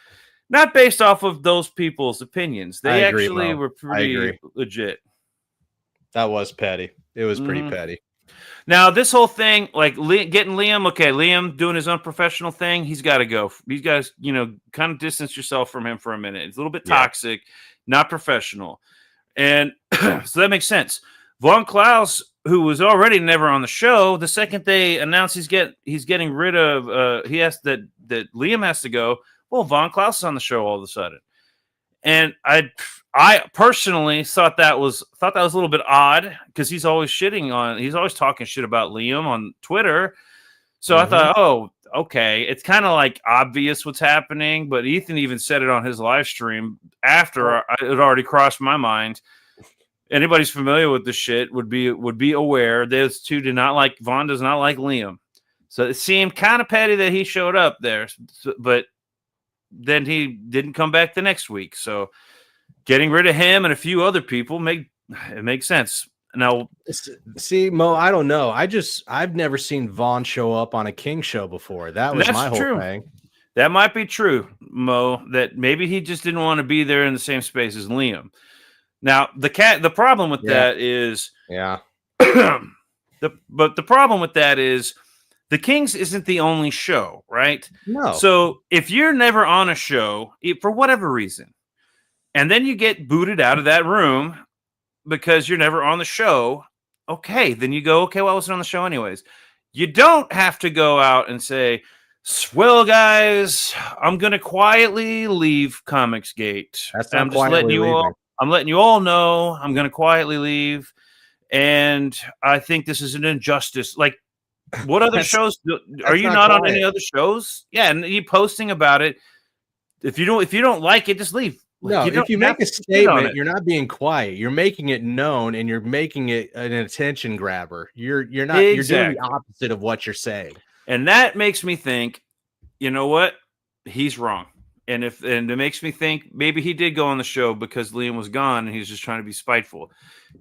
not based off of those people's opinions. They actually were pretty legit. That was petty. It was pretty petty. Now, this whole thing, like getting Liam, Liam doing his unprofessional thing, he's got to go. These guys, kind of distance yourself from him for a minute. It's a little bit toxic, not professional. And so that makes sense. Von Klaus, who was already never on the show, the second they announced he's getting rid of that Liam has to go. Well, Von Klaus is on the show all of a sudden, and I personally thought that was a little bit odd because he's always talking shit about Liam on Twitter. So I thought, oh, okay, it's kind of like obvious what's happening, but Ethan even said it on his live stream after it already crossed my mind. Anybody's familiar with the shit would be aware those two Vaughn does not like Liam. So it seemed kind of petty that he showed up there, but then he didn't come back the next week. So getting rid of him and a few other people makes sense. Now, see, Mo, I don't know. I've never seen Vaughn show up on a King show before. That's my whole thing. That might be true, Mo, that maybe he just didn't want to be there in the same space as Liam. Now, the problem with that is the problem with that is the Kings isn't the only show, right? No. So if you're never on a show for whatever reason, and then you get booted out of that room because you're never on the show, okay, then you go, okay, well, I wasn't on the show anyways. You don't have to go out and say, well, guys, I'm going to quietly leave Comicsgate. I'm just letting you all. I'm letting you all know I'm going to quietly leave, and I think this is an injustice. Like, what other shows are you not on any other shows? Yeah, and you posting about it. If you don't like it, just leave. No, if you make a statement, you're not being quiet. You're making it known, and you're making it an attention grabber. You're not. Exactly. You're doing the opposite of what you're saying, and that makes me think. You know what? He's wrong. And it makes me think maybe he did go on the show because Liam was gone and he's just trying to be spiteful.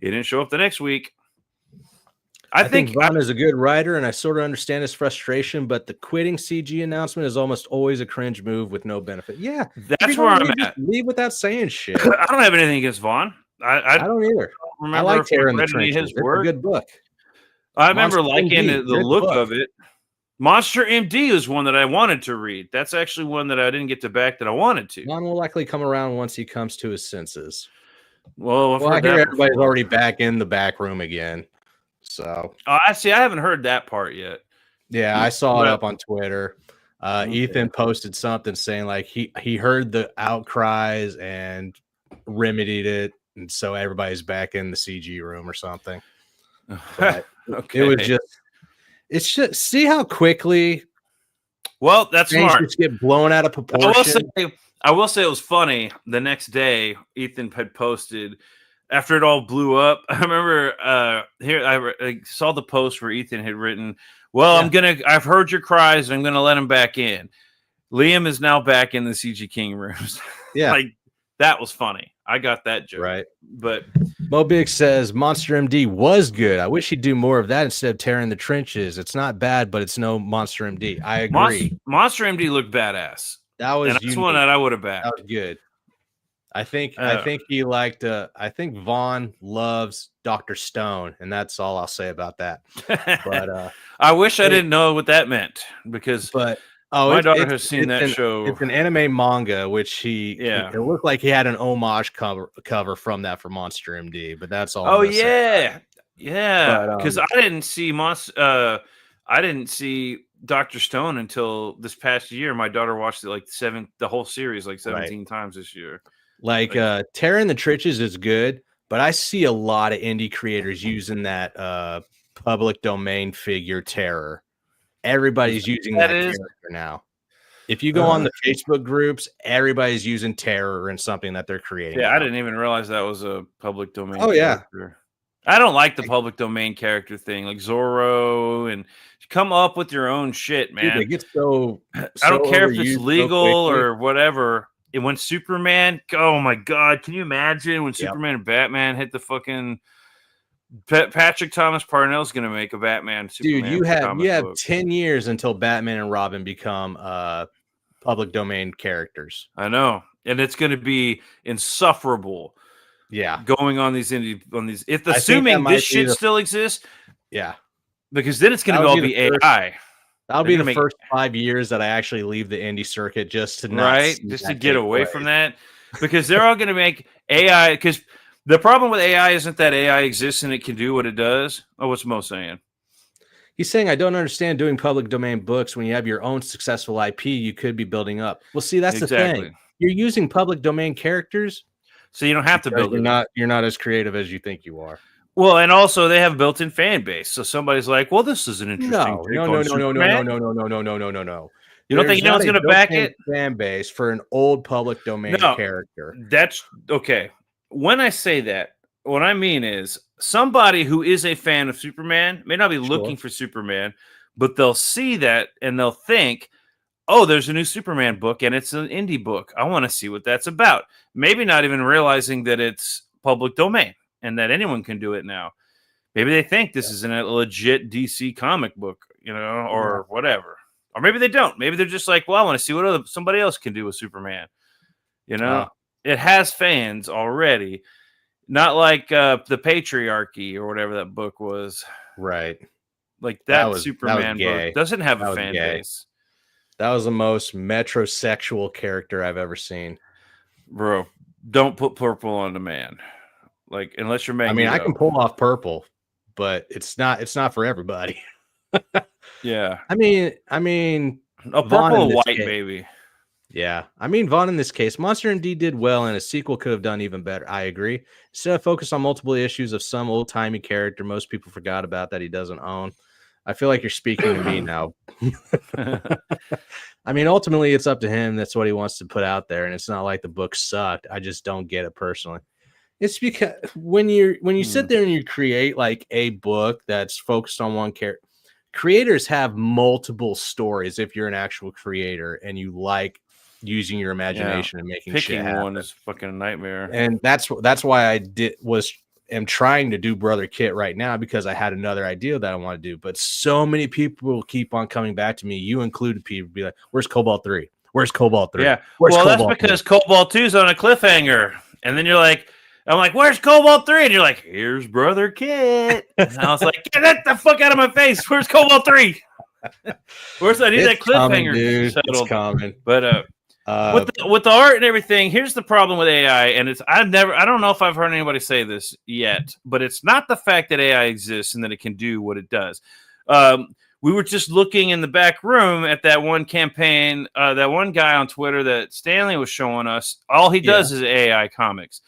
He didn't show up the next week. I think Vaughn is a good writer, and I sort of understand his frustration, but the quitting CG announcement is almost always a cringe move with no benefit. Yeah, that's where I'm at. Leave without saying shit. I don't have anything against Vaughn. I don't either. I like Terror in the Trenches. It's a good book. I remember liking the look of it. Monster MD is one that I wanted to read. That's actually one that I didn't get to back that I wanted to. Vaughn will likely come around once he comes to his senses. Well, I hear everybody's already back in the back room again. So I haven't heard that part yet. Yeah, I saw it up on Twitter. Ethan posted something saying like he heard the outcries and remedied it, and so everybody's back in the CG room or something. But it's just see how quickly. Well, that's smart. Just get blown out of proportion. I will say it was funny. The next day, Ethan had posted after it all blew up. I remember I saw the post where Ethan had written, "Well, I've heard your cries, and I'm gonna let him back in." Liam is now back in the CG King rooms. Yeah, like that was funny. I got that joke. Right. But Mobig says Monster MD was good. I wish he'd do more of that instead of tearing the trenches. It's not bad, but it's no Monster MD. I agree. Monster MD looked badass. That's one that I would have backed. That was good. I think he liked. I think Vaughn loves Dr. Stone, and that's all I'll say about that. But I wish I didn't know what that meant because. My daughter has seen that show. It's an anime manga, which it looked like he had an homage cover from that for Monster MD, but that's all. Oh yeah, because I didn't see I didn't see Dr. Stone until this past year. My daughter watched it the whole series 17 times this year. Tearing the Trenches is good, but I see a lot of indie creators using that public domain figure Terror. Everybody's using that character now. If you go on the Facebook groups, everybody's using Terror in something that they're creating. Yeah, I didn't even realize that was a public domain. Oh character. I don't like the public domain character thing, like Zorro, and come up with your own shit, man. Dude, it gets so I don't care if it's legal or whatever. And when Superman, oh my god, can you imagine when Superman and Batman hit the fucking Patrick Thomas Parnell's going to make a Batman Superman. Dude, you have 10 years until Batman and Robin become public domain characters. I know. And it's going to be insufferable. Yeah. Going on these assuming this shit still exists. Yeah. Because then it's going to all be AI. That'll be the first 5 years that I actually leave the indie circuit just to get away from that. Because they're all going to make AI because the problem with AI isn't that AI exists and it can do what it does. Oh, what's Mo saying? He's saying, I don't understand doing public domain books when you have your own successful IP you could be building up. Well, see, that's the thing. You're using public domain characters. So you don't have to build it. You're not as creative as you think you are. Well, and also they have a built-in fan base. So somebody's like, well, this is an interesting No. You don't think anyone's going to back it? Fan base for an old public domain character. That's okay. When I say that, what I mean is somebody who is a fan of Superman may not be looking for Superman, but they'll see that and they'll think, oh, there's a new Superman book and it's an indie book. I want to see what that's about. Maybe not even realizing that it's public domain and that anyone can do it now. Maybe they think this is a legit DC comic book, or whatever. Or maybe they don't. Maybe they're just like, well, I want to see what somebody else can do with Superman. It has fans already, not like the Patriarchy or whatever that book was. Right. Like that Superman book doesn't have a fan base. That was the most metrosexual character I've ever seen. Bro, don't put purple on the man. Like, unless you're Magneto. I mean, I can pull off purple, but it's not for everybody. Yeah. I mean, a purple and white, baby. Yeah, I mean, Vaughn in this case, Monster MD did well, and a sequel could have done even better. I agree. Instead of focus on multiple issues of some old-timey character most people forgot about that he doesn't own. I feel like you're speaking to me now. I mean, ultimately, it's up to him. That's what he wants to put out there, and it's not like the book sucked. I just don't get it personally. It's because when you sit there and you create like a book that's focused on one character, creators have multiple stories. If you're an actual creator and you like using your imagination and making shit happen. One is fucking a nightmare. And that's why I am trying to do Brother Kit right now, because I had another idea that I want to do. But so many people will keep on coming back to me, you included, people be like, where's Cobalt 3? Where's Cobalt 3? Yeah. That's because Cobalt 2 is on a cliffhanger. And then I'm like, where's Cobalt 3? And you're like, here's Brother Kit. And I was like, get that the fuck out of my face. Where's Cobalt 3? I need that cliffhanger dude. It's coming. But With the art and everything, here's the problem with AI, and I don't know if I've heard anybody say this yet, but it's not the fact that AI exists and that it can do what it does. We were just looking in the back room at that one campaign, that one guy on Twitter that Stanley was showing us. All he does is AI comics,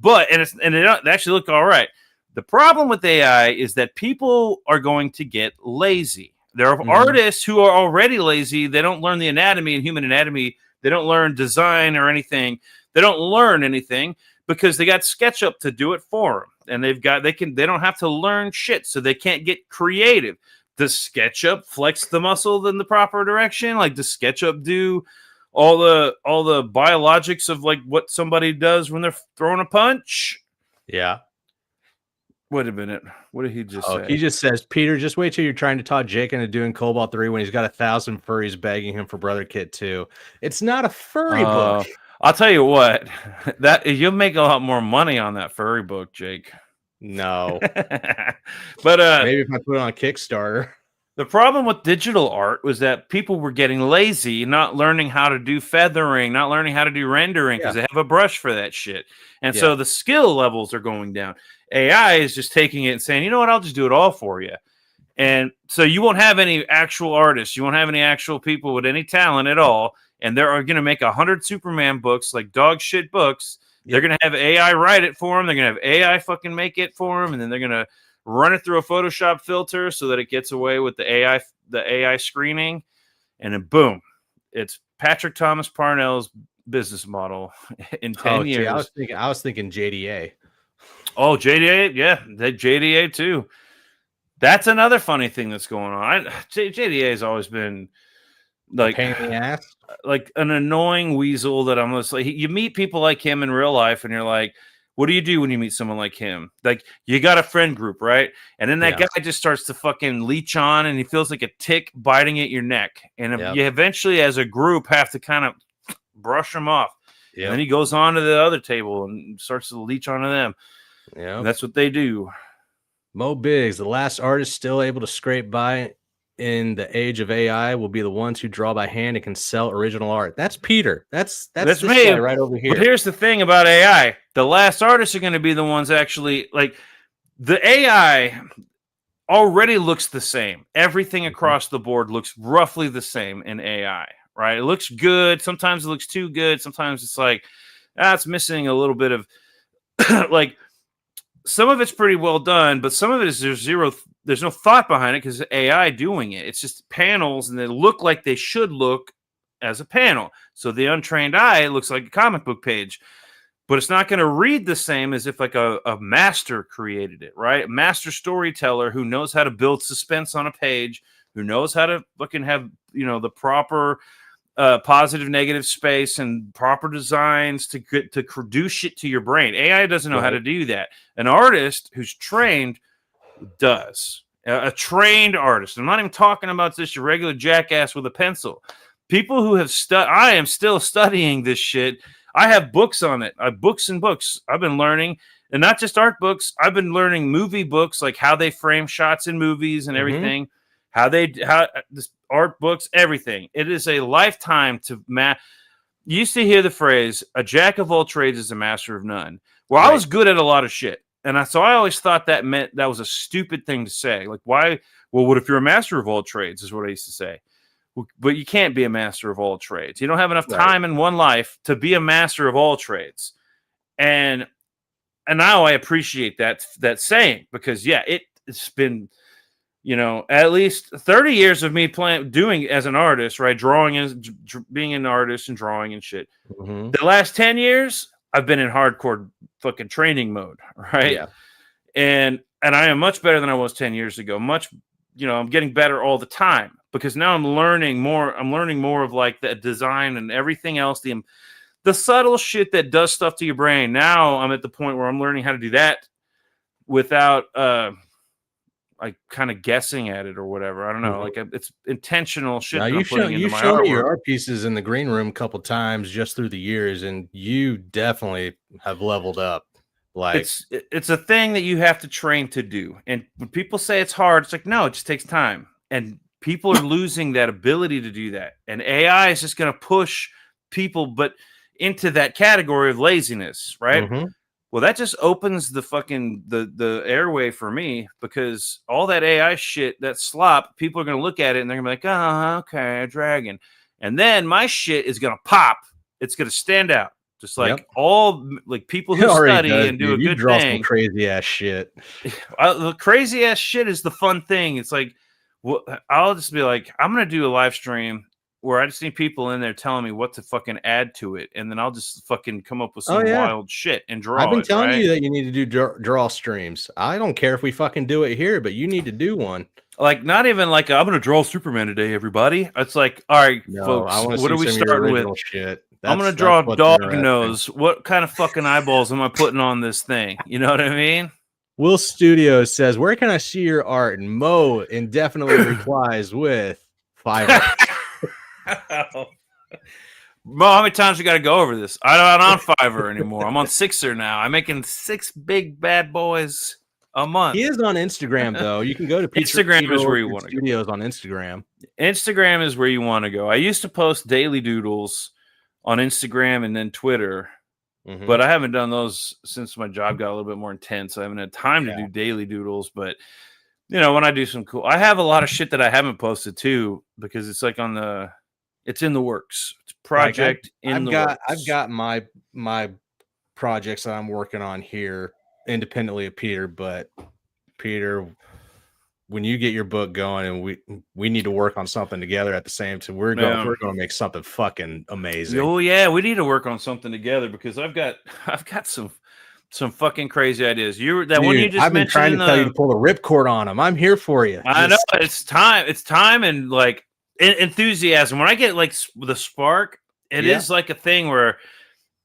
it actually looked all right. The problem with AI is that people are going to get lazy. There are artists who are already lazy. They don't learn the anatomy and human anatomy. They don't learn design or anything. They don't learn anything because they got SketchUp to do it for them, and they don't have to learn shit, so they can't get creative. Does SketchUp flex the muscle in the proper direction? Like, does SketchUp do all the biologics of like what somebody does when they're throwing a punch? Yeah. Wait a minute. What did he just say? He just says, Peter, just wait till you're trying to talk Jake into doing Cobalt 3 when he's got 1,000 furries begging him for Brother Kit 2. It's not a furry book. I'll tell you what, that you'll make a lot more money on that furry book, Jake. No. But maybe if I put it on Kickstarter. The problem with digital art was that people were getting lazy, not learning how to do feathering, not learning how to do rendering because they have a brush for that shit. And so the skill levels are going down. AI is just taking it and saying, you know what, I'll just do it all for you. And so you won't have any actual artists. You won't have any actual people with any talent at all. And they're going to make 100 Superman books, like dog shit books. They're going to have AI write it for them. They're going to have AI fucking make it for them. And then they're going to run it through a Photoshop filter so that it gets away with the AI screening. And then boom, it's Patrick Thomas Parnell's business model in 10 years. I was thinking JDA. Oh, JDA. Yeah, that JDA too. That's another funny thing that's going on. JDA has always been like pain in the ass, like an annoying weasel that I'm just like, you meet people like him in real life and you're like, what do you do when you meet someone like him? Like, you got a friend group, right? And then that guy just starts to fucking leech on and he feels like a tick biting at your neck. And you eventually, as a group, have to kind of brush him off. Yep. And then he goes on to the other table and starts to leech onto them. Yeah, that's what they do. Mo Biggs, the last artist still able to scrape by in the age of AI will be the ones who draw by hand and can sell original art. That's Peter. That's me guy right over here. But here's the thing about AI. The last artists are going to be the ones actually, like, the AI already looks the same. Everything across the board looks roughly the same in AI, right? It looks good. Sometimes it looks too good. Sometimes it's like, it's missing a little bit of like, some of it's pretty well done, but some of it is there's no thought behind it because AI doing it. It's just panels and they look like they should look as a panel. So the untrained eye looks like a comic book page, but it's not going to read the same as if like a master created it, right? A master storyteller who knows how to build suspense on a page, who knows how to fucking have, the proper positive, negative space and proper designs to produce shit to your brain. AI doesn't know how to do that. An artist who's trained does. A trained artist. I'm not even talking about just your regular jackass with a pencil. People who have I am still studying this shit. I have books on it. I have books and books. I've been learning, and not just art books. I've been learning movie books, like how they frame shots in movies and everything. How this art books, everything. It is a lifetime to You used to hear the phrase, a jack of all trades is a master of none. Well, I was good at a lot of shit. And so I always thought that meant that was a stupid thing to say. Like, why? Well, what if you're a master of all trades is what I used to say. But you can't be a master of all trades. You don't have enough time in one life to be a master of all trades. And now I appreciate that saying because, it's been... at least 30 years of me doing as an artist, right? Being an artist and drawing and shit. Mm-hmm. The last 10 years, I've been in hardcore fucking training mode, right? Yeah. And I am much better than I was 10 years ago. I'm getting better all the time because now I'm learning more. I'm learning more of like the design and everything else, the subtle shit that does stuff to your brain. Now I'm at the point where I'm learning how to do that without, like kind of guessing at it or whatever. I don't know. Like it's intentional shit. Now, you showed me your art pieces in the green room a couple times just through the years, and you definitely have leveled up. Like it's a thing that you have to train to do. And when people say it's hard, it's like, no, it just takes time. And people are losing that ability to do that. And AI is just going to push people, but into that category of laziness, right? Mm-hmm. Well, that just opens the fucking the airway for me, because all that AI shit, that slop, people are gonna look at it and they're gonna be like, oh, okay, a dragon, and then my shit is gonna pop. It's gonna stand out, just like all like people who study and do a good thing. Some crazy ass shit. The crazy ass shit is the fun thing. It's like, well, I'll just be like, I'm gonna do a live stream where I just need people in there telling me what to fucking add to it, and then I'll just fucking come up with some wild shit and draw. I've been telling you that you need to do draw streams. I don't care if we fucking do it here, but you need to do one. Like, not even like I'm gonna draw Superman today, everybody. It's like, all right, folks, what are we starting with? Shit. I'm gonna draw a dog nose. What kind of fucking eyeballs am I putting on this thing? You know what I mean? Will Studios says, "Where can I see your art?" And Mo indefinitely replies with Fiverr. Mo, how many times we got to go over this? I'm not on Fiverr anymore. I'm on Sixer now. I'm making 6 big bad boys a month. He is on Instagram though. You can go to Instagram is where you want to go. Studios on Instagram. Instagram is where you want to go. I used to post daily doodles on Instagram and then Twitter, but I haven't done those since my job got a little bit more intense. I haven't had time to do daily doodles, but you know, when I do some cool, I have a lot of shit that I haven't posted too, because it's like it's in the works. It's project in the works. I've got my projects that I'm working on here independently of Peter, but Peter, when you get your book going and we need to work on something together at the same time, we're going to make something fucking amazing. Oh yeah, we need to work on something together, because I've got some fucking crazy ideas. One you just I've been trying to tell you to pull the ripcord on them. I'm here for you. I know it's time and like enthusiasm. When I get like the spark, it is like a thing where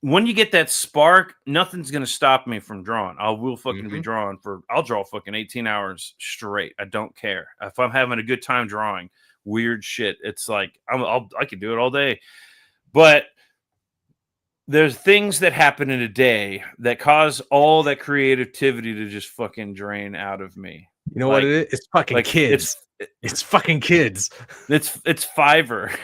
when you get that spark, nothing's gonna stop me from drawing. I will fucking be drawing I'll draw fucking 18 hours straight. I don't care if I'm having a good time drawing weird shit. It's like I can do it all day, but there's things that happen in a day that cause all that creativity to just fucking drain out of me. You know what it is? It's fucking kids. It's fucking kids. It's Fiverr.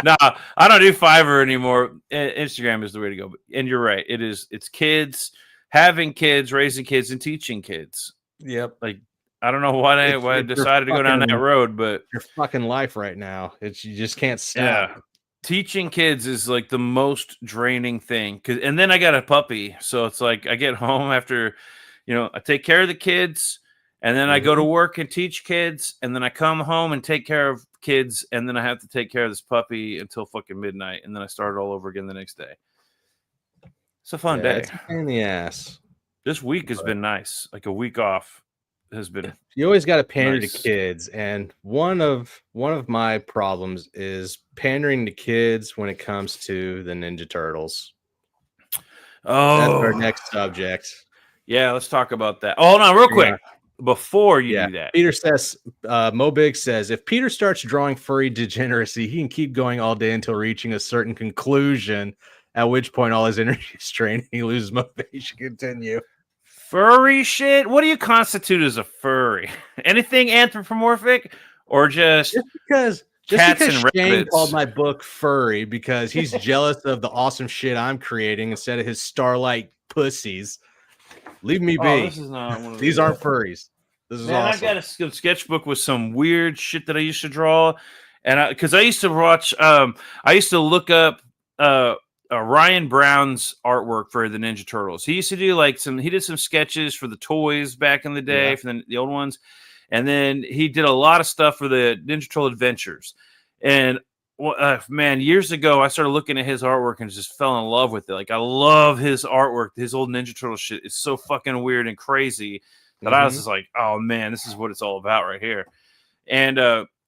No, I don't do Fiverr anymore. Instagram is the way to go. And you're right. It's kids, having kids, raising kids, and teaching kids. Yep. Like, I don't know why I decided to go down that road, but your fucking life right now. You just can't stop. Yeah. Teaching kids is like the most draining thing. And then I got a puppy. So it's like I get home after, I take care of the kids, and then I go to work and teach kids, and then I come home and take care of kids, and then I have to take care of this puppy until fucking midnight, and then I start all over again the next day. It's a fun day. It's a pain in the ass. This week has been nice. Like a week off has been. You always got to pander to kids, and one of my problems is pandering to kids when it comes to the Ninja Turtles. Oh, that's our next subject. Yeah, let's talk about that. Oh, hold on, real quick. Before you do that, Peter says, Mo Big says, if Peter starts drawing furry degeneracy, he can keep going all day until reaching a certain conclusion, at which point all his energy is drained and he loses motivation to continue. Furry shit? What do you constitute as a furry? Anything anthropomorphic, or just because cats and Shane rabbits? Called my book furry because he's jealous of the awesome shit I'm creating instead of his starlight pussies. Leave me be. This is not one of these aren't furries. This is awesome. I got a sketchbook with some weird shit that I used to draw, and because I used to watch, I used to look up Ryan Brown's artwork for the Ninja Turtles. He used to do he did some sketches for the toys back in the day, for the old ones, and then he did a lot of stuff for the Ninja Turtle Adventures. And man, years ago, I started looking at his artwork and just fell in love with it. Like, I love his artwork. His old Ninja Turtle shit is so fucking weird and crazy that I was just like, oh man, this is what it's all about right here. And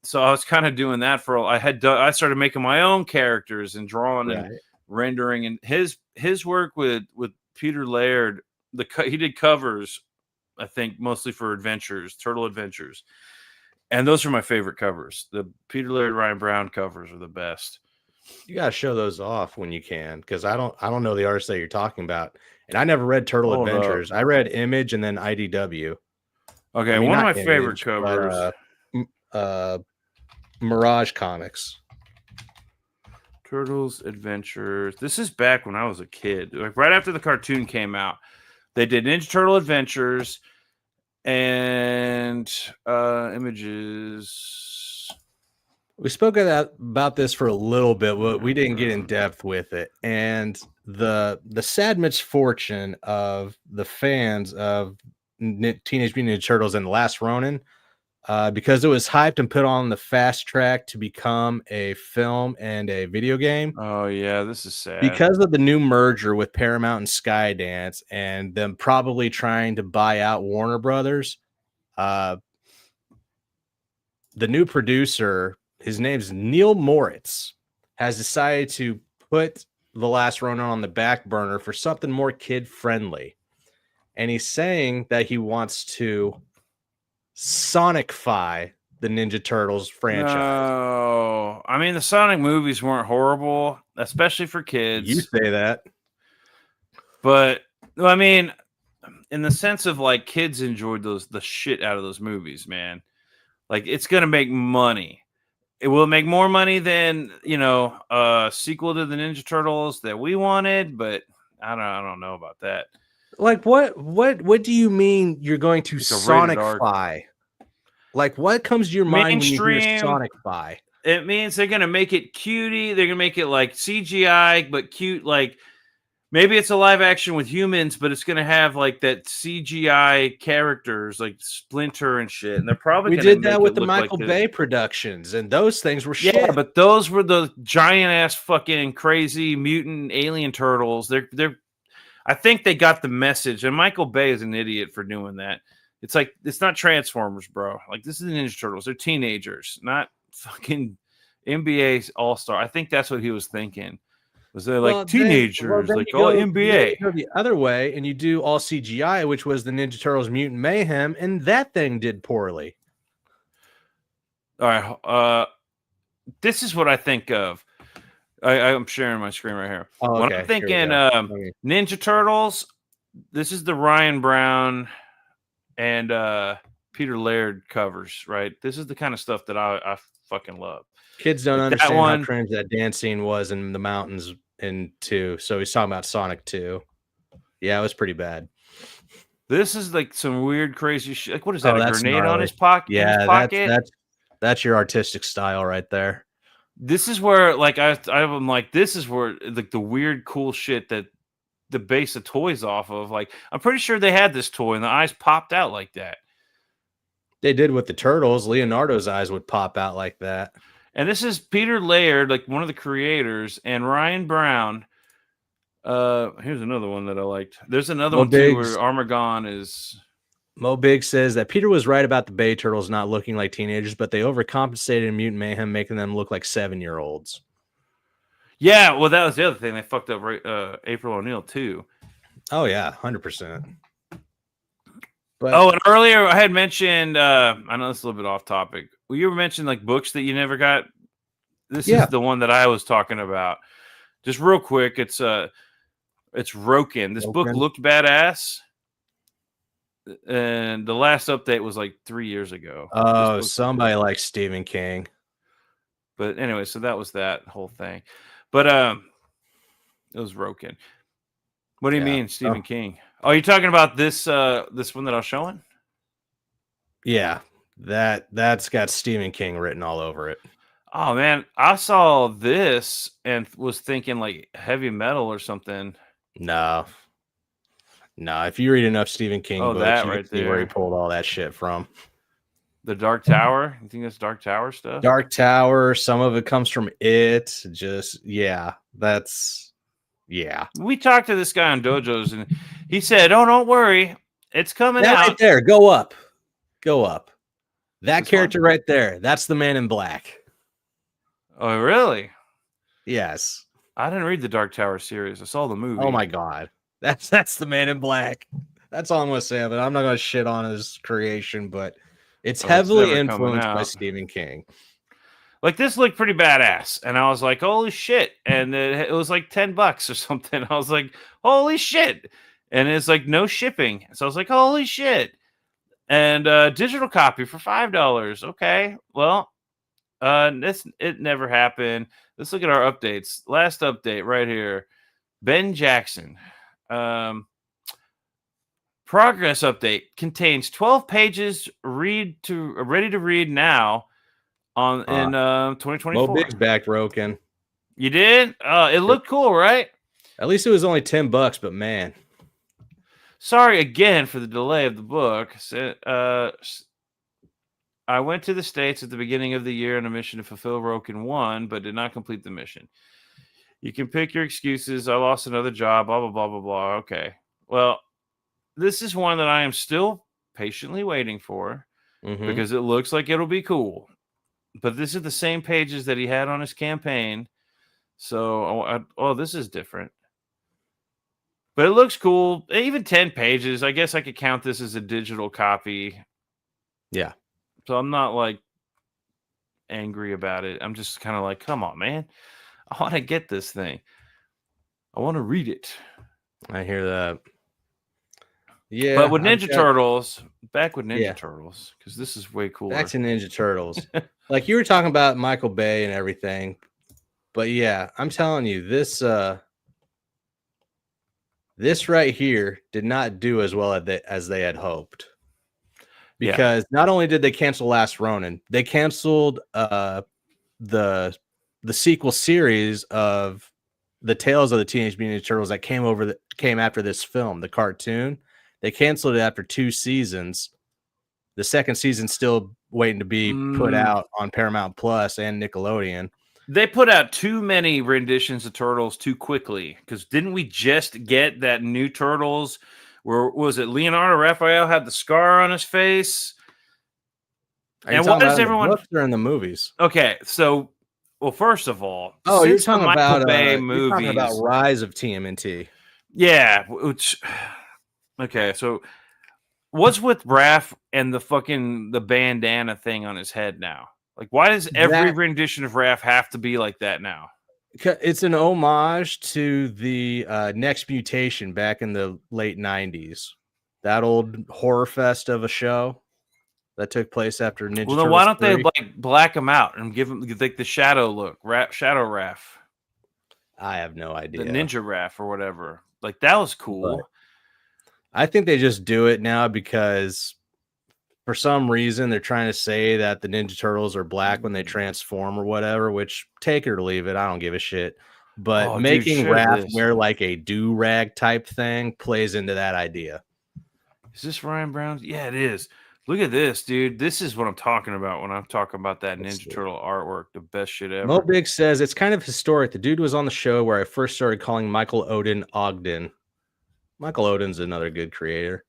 so I was kind of doing that I started making my own characters and drawing and rendering. And his work with Peter Laird, he did covers, I think, mostly for Turtle Adventures. And those are my favorite covers. The Peter Laird, Ryan Brown covers are the best. You gotta show those off when you can, because I don't know the artist that you're talking about, and I never read Turtle Adventures. I read Image and then IDW. Okay, one of my favorite covers, Mirage Comics. Turtles Adventures. This is back when I was a kid. Like right after the cartoon came out. They did Ninja Turtle Adventures and images. We spoke about this for a little bit, but we didn't get in depth with it. And the sad misfortune of the fans of Teenage Mutant Ninja Turtles and The Last Ronin, because it was hyped and put on the fast track to become a film and a video game. Oh yeah, this is sad. Because of the new merger with Paramount and Skydance and them probably trying to buy out Warner Brothers, the new producer, his name's Neil Moritz, has decided to put The Last Ronin on the back burner for something more kid-friendly. And he's saying that he wants to Sonicify the Ninja Turtles franchise. No, I mean the Sonic movies weren't horrible, especially for kids. You say that, but I mean, in the sense of like kids enjoyed the shit out of those movies, man. Like it's gonna make money. It will make more money than a sequel to the Ninja Turtles that we wanted, but I don't know about that. Like what do you mean you're going to Sonicify? Like what comes to your mind when you hear Sonicify? It means they're gonna make it cutie. They're gonna make it like CGI, but cute. Like maybe it's a live action with humans, but it's gonna have like that CGI characters like Splinter and shit. And they're probably we did that with the Michael Bay productions, and those things were shit. Yeah, but those were the giant ass fucking crazy mutant alien turtles. They're I think they got the message, and Michael Bay is an idiot for doing that. It's like it's not Transformers, bro. Like this is the Ninja Turtles. They're teenagers, not fucking NBA All-Star. I think that's what he was thinking. Was they like teenagers, like all NBA? You go the other way, and you do all CGI, which was the Ninja Turtles Mutant Mayhem, and that thing did poorly. All right, this is what I think of. I'm sharing my screen right here. Oh, okay. When I'm thinking Ninja Turtles, this is the Ryan Brown and Peter Laird covers, right? This is the kind of stuff that I fucking love. Kids don't understand how cringe that dance scene was in the mountains in 2. So he's talking about Sonic 2. Yeah, it was pretty bad. This is like some weird, crazy shit. Like, what is that? A grenade gnarly. On his pocket? Yeah, that's your artistic style right there. This is where, like, I'm like, this is where like the weird, cool shit that the base of toys off of. Like, I'm pretty sure they had this toy and the eyes popped out like that. They did with the Turtles. Leonardo's eyes would pop out like that. And this is Peter Laird, like one of the creators, and Ryan Brown. Here's another one that I liked. There's another one too where Armagon is. Mo Big says that Peter was right about the Bay Turtles not looking like teenagers, but they overcompensated in Mutant Mayhem, making them look like 7-year-olds. Yeah, well, that was the other thing. They fucked up April O'Neil too. Oh yeah, 100%. But and earlier I had mentioned. I know this is a little bit off topic. Well, you were mentioning like books that you never got. This is the one that I was talking about. Just real quick, it's Roken. This book looked badass. And the last update was like 3 years ago. Oh, somebody likes Stephen King. But anyway, so that was that whole thing. But it was Roken. What do you mean, Stephen King? Oh, you're talking about this this one that I was showing? Yeah, that's got Stephen King written all over it. Oh man, I saw this and was thinking like heavy metal or something. No, if you read enough Stephen King books, that you right can see where he pulled all that shit from. The Dark Tower? You think that's Dark Tower stuff? Dark Tower, some of it comes from it. Just, that's. We talked to this guy on Dojos, and he said, "Oh, don't worry. It's coming out. Right there. Go up. That character right there. That's the Man in Black." Oh, really? Yes. I didn't read the Dark Tower series. I saw the movie. Oh my god, that's the Man in Black. That's all I'm gonna say of it. I'm not gonna shit on his creation, but it's heavily influenced by Stephen King. Like this looked pretty badass, and I was like, "Holy shit!" And it was like $10 or something. I was like, "Holy shit!" And it's like no shipping, so I was like, "Holy shit!" And digital copy for $5. Okay, well, it never happened. Let's look at our updates. Last update right here. Ben Jackson. Progress update contains 12 pages ready to read now in 2024. Mo Big's back, Roken. You did? It looked cool, right? At least it was only $10, but man. Sorry again for the delay of the book. I went to the States at the beginning of the year on a mission to fulfill Roken 1, but did not complete the mission. You can pick your excuses. I lost another job, blah, blah, blah, blah, blah. Okay. Well, this is one that I am still patiently waiting for because it looks like it'll be cool. But this is the same pages that he had on his campaign. So, this is different. But it looks cool. Even 10 pages. I guess I could count this as a digital copy. Yeah. So I'm not like angry about it. I'm just kind of like, come on, man. I want to get this thing. I want to read it. I hear that. Yeah. But with Ninja Turtles, back with Ninja Turtles, because this is way cooler. Back to Ninja Turtles. Like you were talking about Michael Bay and everything. But yeah, I'm telling you, this right here did not do as well as they had hoped. Because not only did they cancel Last Ronin, they canceled the sequel series of the Tales of the Teenage Mutant Ninja Turtles that came after this film, the cartoon. They canceled it after 2 seasons. The second season's still waiting to be put out on Paramount Plus and Nickelodeon. They put out too many renditions of Turtles too quickly. Because didn't we just get that new Turtles? Where was it? Leonardo Raphael had the scar on his face. And what does everyone? They're in the movies. Okay, so first of all, you're talking about Bay movies. You're talking about Rise of TMNT. Yeah. Okay, so what's with Raph and the bandana thing on his head now? Like, why does every rendition of Raph have to be like that now? It's an homage to the Next Mutation back in the late 90s. That old horror fest of a show that took place after Ninja Turtles. Well, then why don't they like black him out and give him like the shadow look, Shadow Raph? I have no idea. The Ninja Raph or whatever. Like that was cool. But I think they just do it now because for some reason they're trying to say that the Ninja Turtles are black when they transform or whatever, which take it or leave it. I don't give a shit. But making Raph wear like a do-rag type thing plays into that idea. Is this Ryan Brown's? Yeah, it is. Look at this, dude. This is what I'm talking about when I'm talking about that Ninja Turtle artwork. The best shit ever. Mo Big says it's kind of historic. The dude was on the show where I first started calling Michael Odin Ogden. Michael Odin's another good creator.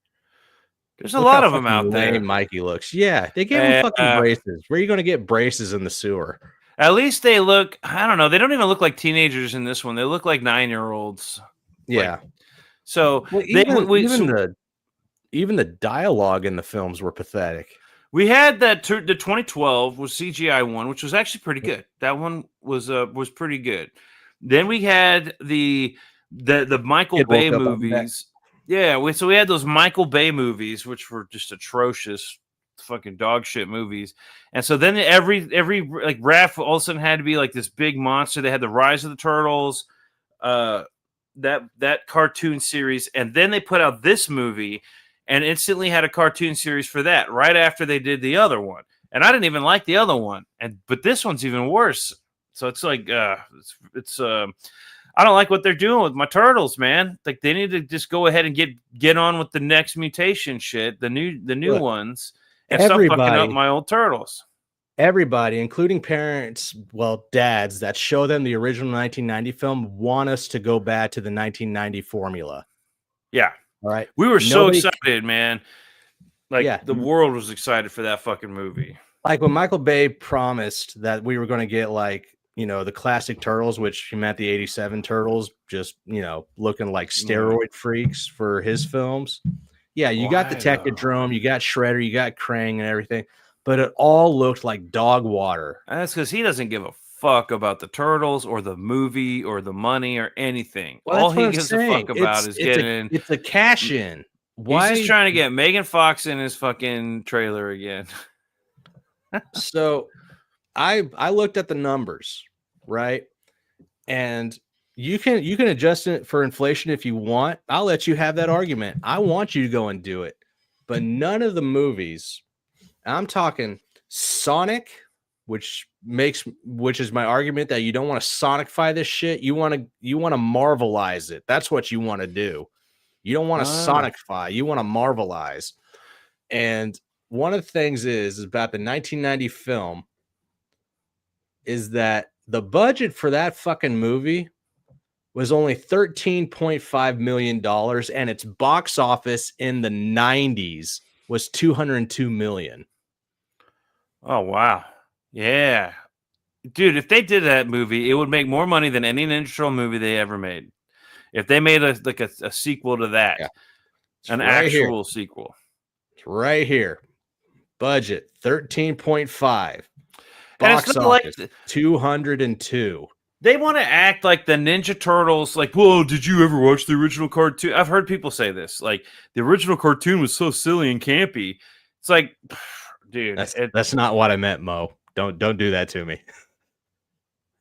There's a lot of them out there. Mikey looks. Yeah, they gave him fucking braces. Where are you going to get braces in the sewer? At least they look, I don't know. They don't even look like teenagers in this one. They look like 9-year-olds. Yeah. Like, so even the dialogue in the films were pathetic. We had the 2012 was CGI one, which was actually pretty good. That one was pretty good. Then we had the Michael Bay movies. Yeah, so we had those Michael Bay movies, which were just atrocious, fucking dog shit movies. And so then every like Raph all of a sudden had to be like this big monster. They had the Rise of the Turtles, that cartoon series, and then they put out this movie, and instantly had a cartoon series for that right after they did the other one. And I didn't even like the other one, but this one's even worse. So it's like I don't like what they're doing with my turtles, man. Like they need to just go ahead and get on with the Next Mutation shit, the new ones, and stop fucking up my old turtles. Everybody, including parents, dads that show them the original 1990 film, want us to go back to the 1990 formula. Yeah. All right. We were so excited, man. Like the world was excited for that fucking movie. Like when Michael Bay promised that we were going to get the classic Turtles, which he meant the 87 Turtles, just, looking like steroid freaks for his films. Yeah, you got the Technodrome, you got Shredder, you got Krang and everything, but it all looked like dog water. And that's because he doesn't give a fuck about the Turtles or the movie or the money or anything. All he gives a fuck about is getting... It's a cash-in. Why? He's just trying to get Megan Fox in his fucking trailer again. So I looked at the numbers, right? And you can adjust it for inflation if you want. I'll let you have that argument. I want you to go and do it. But none of the movies, I'm talking Sonic, which is my argument that you don't want to Sonicify this shit. You want to Marvelize it. That's what you want to do. You don't want to Sonicify. You want to Marvelize. And one of the things is about the 1990 film is that the budget for that fucking movie was only $13.5 million, and its box office in the 90s was $202 million. Oh, wow. Yeah. Dude, if they did that movie, it would make more money than any Ninja Turtle movie they ever made. If they made a sequel to that, an actual sequel. It's right here. Budget 13.5. Box office 202. They want to act like the Ninja Turtles, like, whoa, did you ever watch the original cartoon? I've heard people say this, like, the original cartoon was so silly and campy. It's like, dude. That's not what I meant, Mo. Don't do that to me.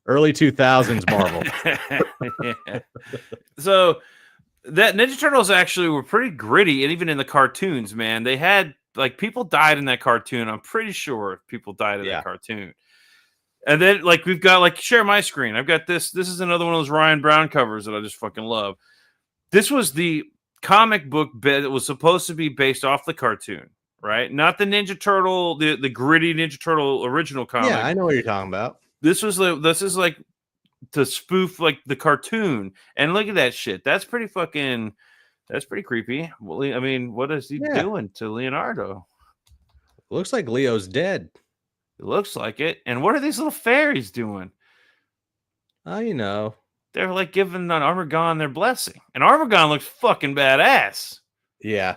Early 2000s Marvel. Yeah. So, that Ninja Turtles actually were pretty gritty, and even in the cartoons, man. They had, like, people died in that cartoon. I'm pretty sure people died in that cartoon. And then, like, we've got, like, share my screen. I've got this. This is another one of those Ryan Brown covers that I just fucking love. This was the comic book bit that was supposed to be based off the cartoon, right? Not the Ninja Turtle, the gritty Ninja Turtle original comic. Yeah, I know what you're talking about. This is like to spoof, like, the cartoon. And look at that shit. That's pretty creepy. Well, I mean, what is he doing to Leonardo? Looks like Leo's dead. It looks like it. And what are these little fairies doing? You know. They're like giving an Armagon their blessing. And Armagon looks fucking badass. Yeah.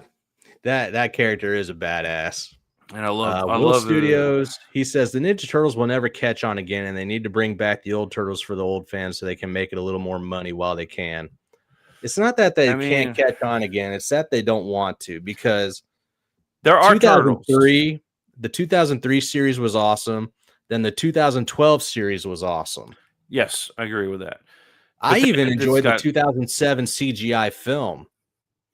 That character is a badass. And I love Will Studios. He says the Ninja Turtles will never catch on again, and they need to bring back the old Turtles for the old fans so they can make it a little more money while they can. It's not that they can't catch on again. It's that they don't want to, because there are Turtles. The 2003 series was awesome. Then the 2012 series was awesome. Yes, I agree with that. I even enjoyed the 2007 CGI film,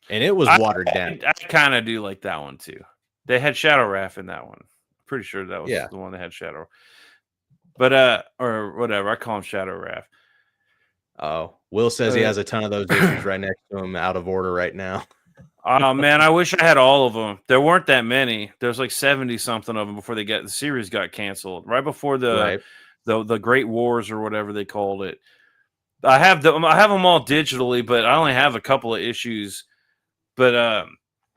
and it was watered down. I kind of do like that one too. They had Shadow Raph in that one. Pretty sure that was the one that had Shadow. But or whatever, I call him Shadow Raph. Oh, Will says he has a ton of those issues right next to him, out of order right now. Oh man, I wish I had all of them. There weren't that many. There's like 70 something of them before the series got canceled. Right before the Great Wars or whatever they called it. I have them all digitally, but I only have a couple of issues. But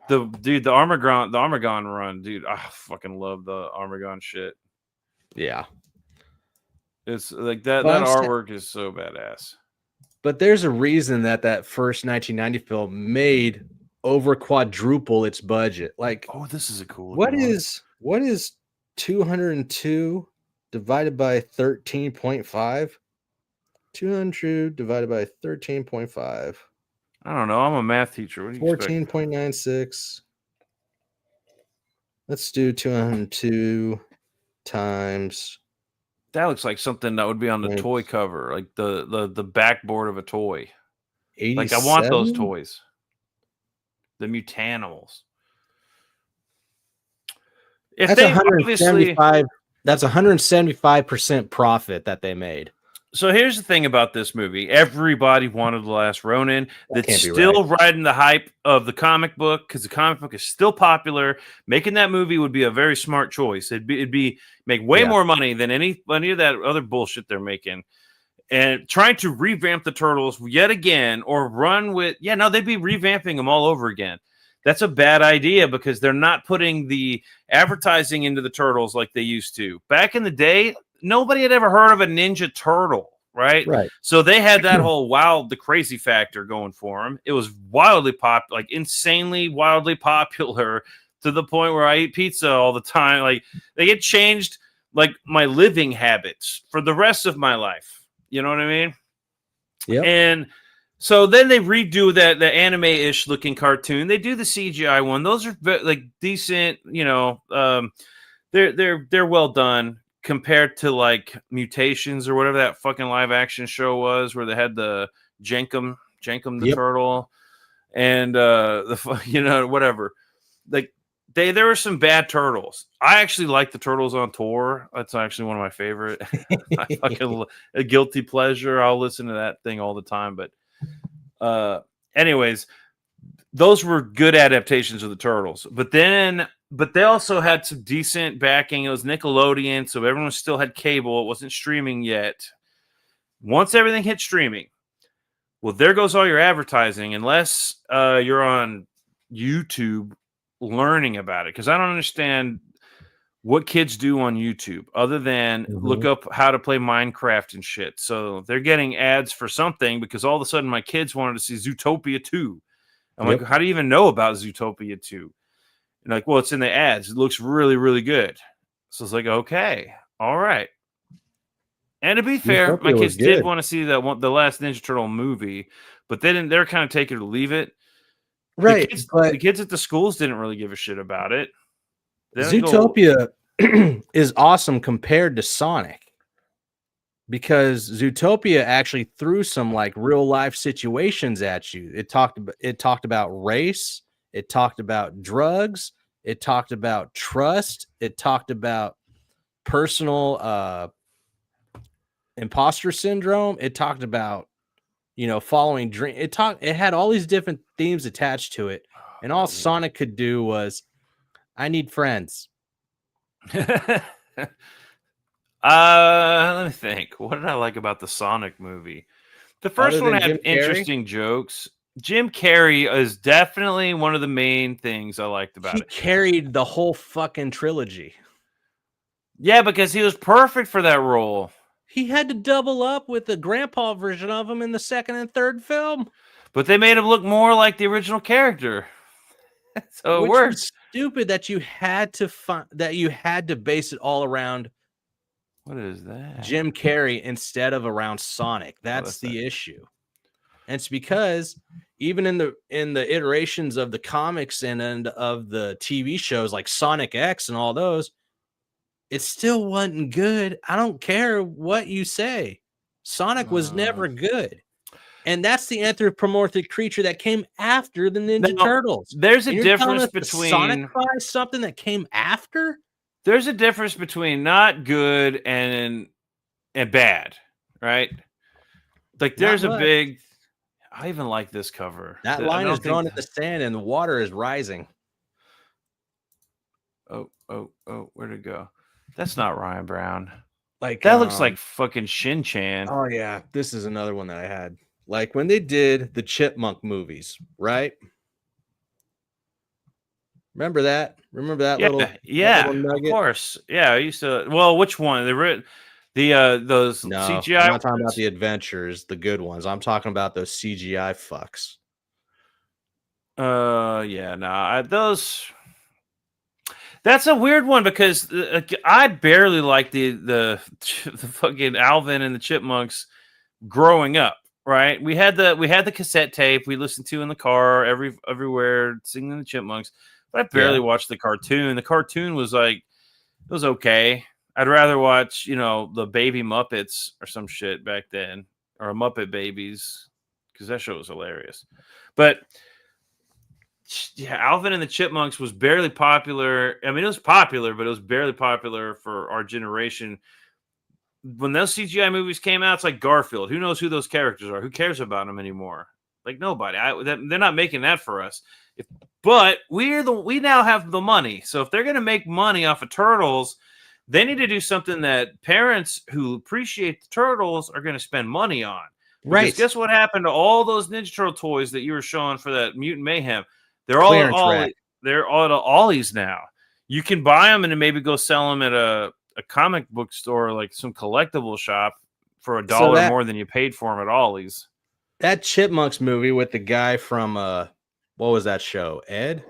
the Armagon run, dude, I fucking love the Armagon shit. Yeah. It's like that artwork is so badass. But there's a reason that first 1990 film made over quadruple its budget. Like, oh, this is a cool what is 202 divided by 13.5? 200 divided by 13.5. I don't know. I'm a math teacher. What do you 14.96. Let's do 202 times. That looks like something that would be on the toy cover, like the backboard of a toy. 87? Like, I want those toys. The Mutanimals. That's 175. That's 175% profit that they made. So here's the thing about this movie. Everybody wanted The Last Ronin. That's still riding the hype of the comic book, because the comic book is still popular. Making that movie would be a very smart choice. It'd make way more money than any of that other bullshit they're making. And trying to revamp the Turtles yet again, or run with... Yeah, no, they'd be revamping them all over again. That's a bad idea, because they're not putting the advertising into the Turtles like they used to. Back in the day, nobody had ever heard of a Ninja Turtle, right? Right. So they had that whole the crazy factor going for them. It was wildly insanely wildly popular, to the point where I eat pizza all the time. Like, they get changed, like, my living habits for the rest of my life. You know what I mean? Yeah. And so then they redo the anime-ish looking cartoon. They do the CGI one. Those are like decent, you know. They're well done. compared to like Mutations or whatever that fucking live action show was, where they had the Jenkum the turtle, and whatever. Like there were some bad turtles. I actually like the Turtles on Tour. That's actually one of my favorite. I fucking a guilty pleasure. I'll listen to that thing all the time. But anyways, those were good adaptations of the Turtles. But they also had some decent backing. It was Nickelodeon, so everyone still had cable. It wasn't streaming yet. Once everything hit streaming, well, there goes all your advertising, unless you're on YouTube learning about it. Because I don't understand what kids do on YouTube other than look up how to play Minecraft and shit. So they're getting ads for something because all of a sudden my kids wanted to see Zootopia 2. I'm like, how do you even know about Zootopia 2? And like, well, it's in the ads. It looks really, really good. So it's like, okay, all right. And to be fair, my kids did want to see the last Ninja Turtle movie, but they're kind of take it or leave it. Right. The kids at the schools didn't really give a shit about it. Zootopia is awesome compared to Sonic, because Zootopia actually threw some like real life situations at you. It talked about race. It talked about drugs. It talked about trust. It talked about personal imposter syndrome. It talked about, following dream. It had all these different themes attached to it. And all Sonic could do was, I need friends. Let me think. What did I like about the Sonic movie? The first one had interesting jokes. Jim Carrey is definitely one of the main things I liked about it. He carried the whole fucking trilogy. Yeah, because he was perfect for that role. He had to double up with the grandpa version of him in the second and third film. But they made him look more like the original character. So it worked. Was stupid that you had to base it all around. What is that? Jim Carrey instead of around Sonic. That's the issue. And it's because even in the iterations of the comics and of the TV shows like Sonic X and all those, it still wasn't good. I don't care what you say. Sonic was never good. And that's the anthropomorphic creature that came after the Ninja Turtles. There's a difference between Sonic is something that came after. There's a difference between not good and bad, right? Like there's a big. I even like this cover. That line is drawn in the sand and the water is rising. Oh, where'd it go? That's not Ryan Brown. Like that looks like fucking Shin-Chan. Oh yeah, this is another one that I had. Like when they did the Chipmunk movies, right? Remember that? Little of course. Yeah, I used to. Well, which one? Those CGI. I'm not talking about the adventures, the good ones. I'm talking about those CGI fucks. Those. That's a weird one because I barely liked the fucking Alvin and the Chipmunks growing up. Right, we had the cassette tape we listened to in the car everywhere singing the Chipmunks, but I barely watched the cartoon. The cartoon was like, it was okay. I'd rather watch the Baby Muppets or some shit back then, or Muppet Babies, because that show was hilarious. But yeah, Alvin and the Chipmunks was barely popular. I mean, it was popular, but it was barely popular for our generation. When those CGI movies came out, it's like Garfield. Who knows who those characters are? Who cares about them anymore? Like nobody. They're not making that for us. But we now have the money. So if they're going to make money off of Turtles, they need to do something that parents who appreciate the Turtles are going to spend money on. Because right. Guess what happened to all those Ninja Turtle toys that you were showing for that Mutant Mayhem? They're all at Ollie's now. You can buy them and then maybe go sell them at a comic book store, like some collectible shop, for $1 more than you paid for them at Ollie's. That Chipmunks movie with the guy from what was that show? Ed?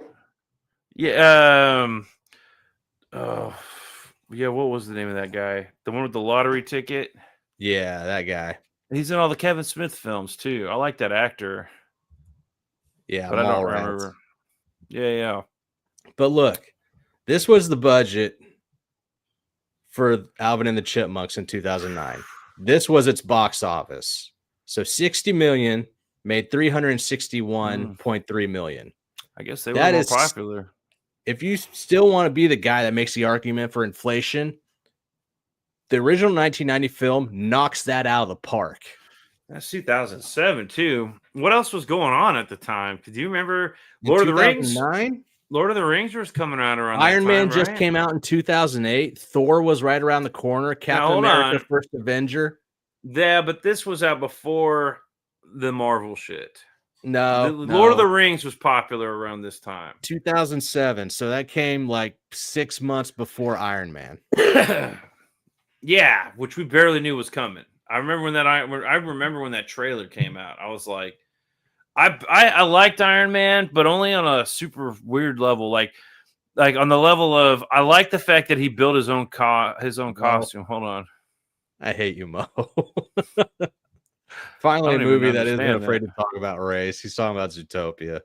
Yeah. What was the name of that guy? The one with the lottery ticket? Yeah, that guy. He's in all the Kevin Smith films too. I like that actor. Yeah, but I don't remember. Yeah. But look, this was the budget for Alvin and the Chipmunks in 2009. This was its box office. So 60 million made 361.3 million. I guess they were more popular. If you still want to be the guy that makes the argument for inflation, the original 1990 film knocks that out of the park. That's 2007 too. What else was going on at the time? Do you remember Lord of the Rings? Lord of the Rings was coming out around Iron that Man time, just came out in 2008. Thor was right around the corner. Captain America: First Avenger. Yeah, but this was out before the Marvel shit. No, Lord of the Rings was popular around this time. 2007. So that came like 6 months before Iron Man. Yeah, which we barely knew was coming. I remember when that trailer came out. I was like, I liked Iron Man, but only on a super weird level. Like on the level of I like the fact that he built his own costume. Hold on. I hate you, Mo. Finally, a movie that isn't afraid to talk about race. He's talking about Zootopia.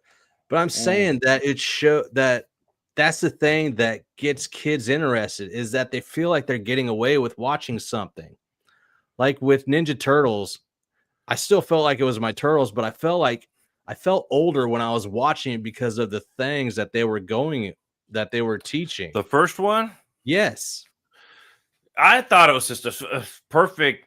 But I'm saying that that's the thing that gets kids interested, is that they feel like they're getting away with watching something. Like with Ninja Turtles, I still felt like it was my Turtles, but I felt older when I was watching it because of the things that they were teaching. The first one? Yes. I thought it was just a perfect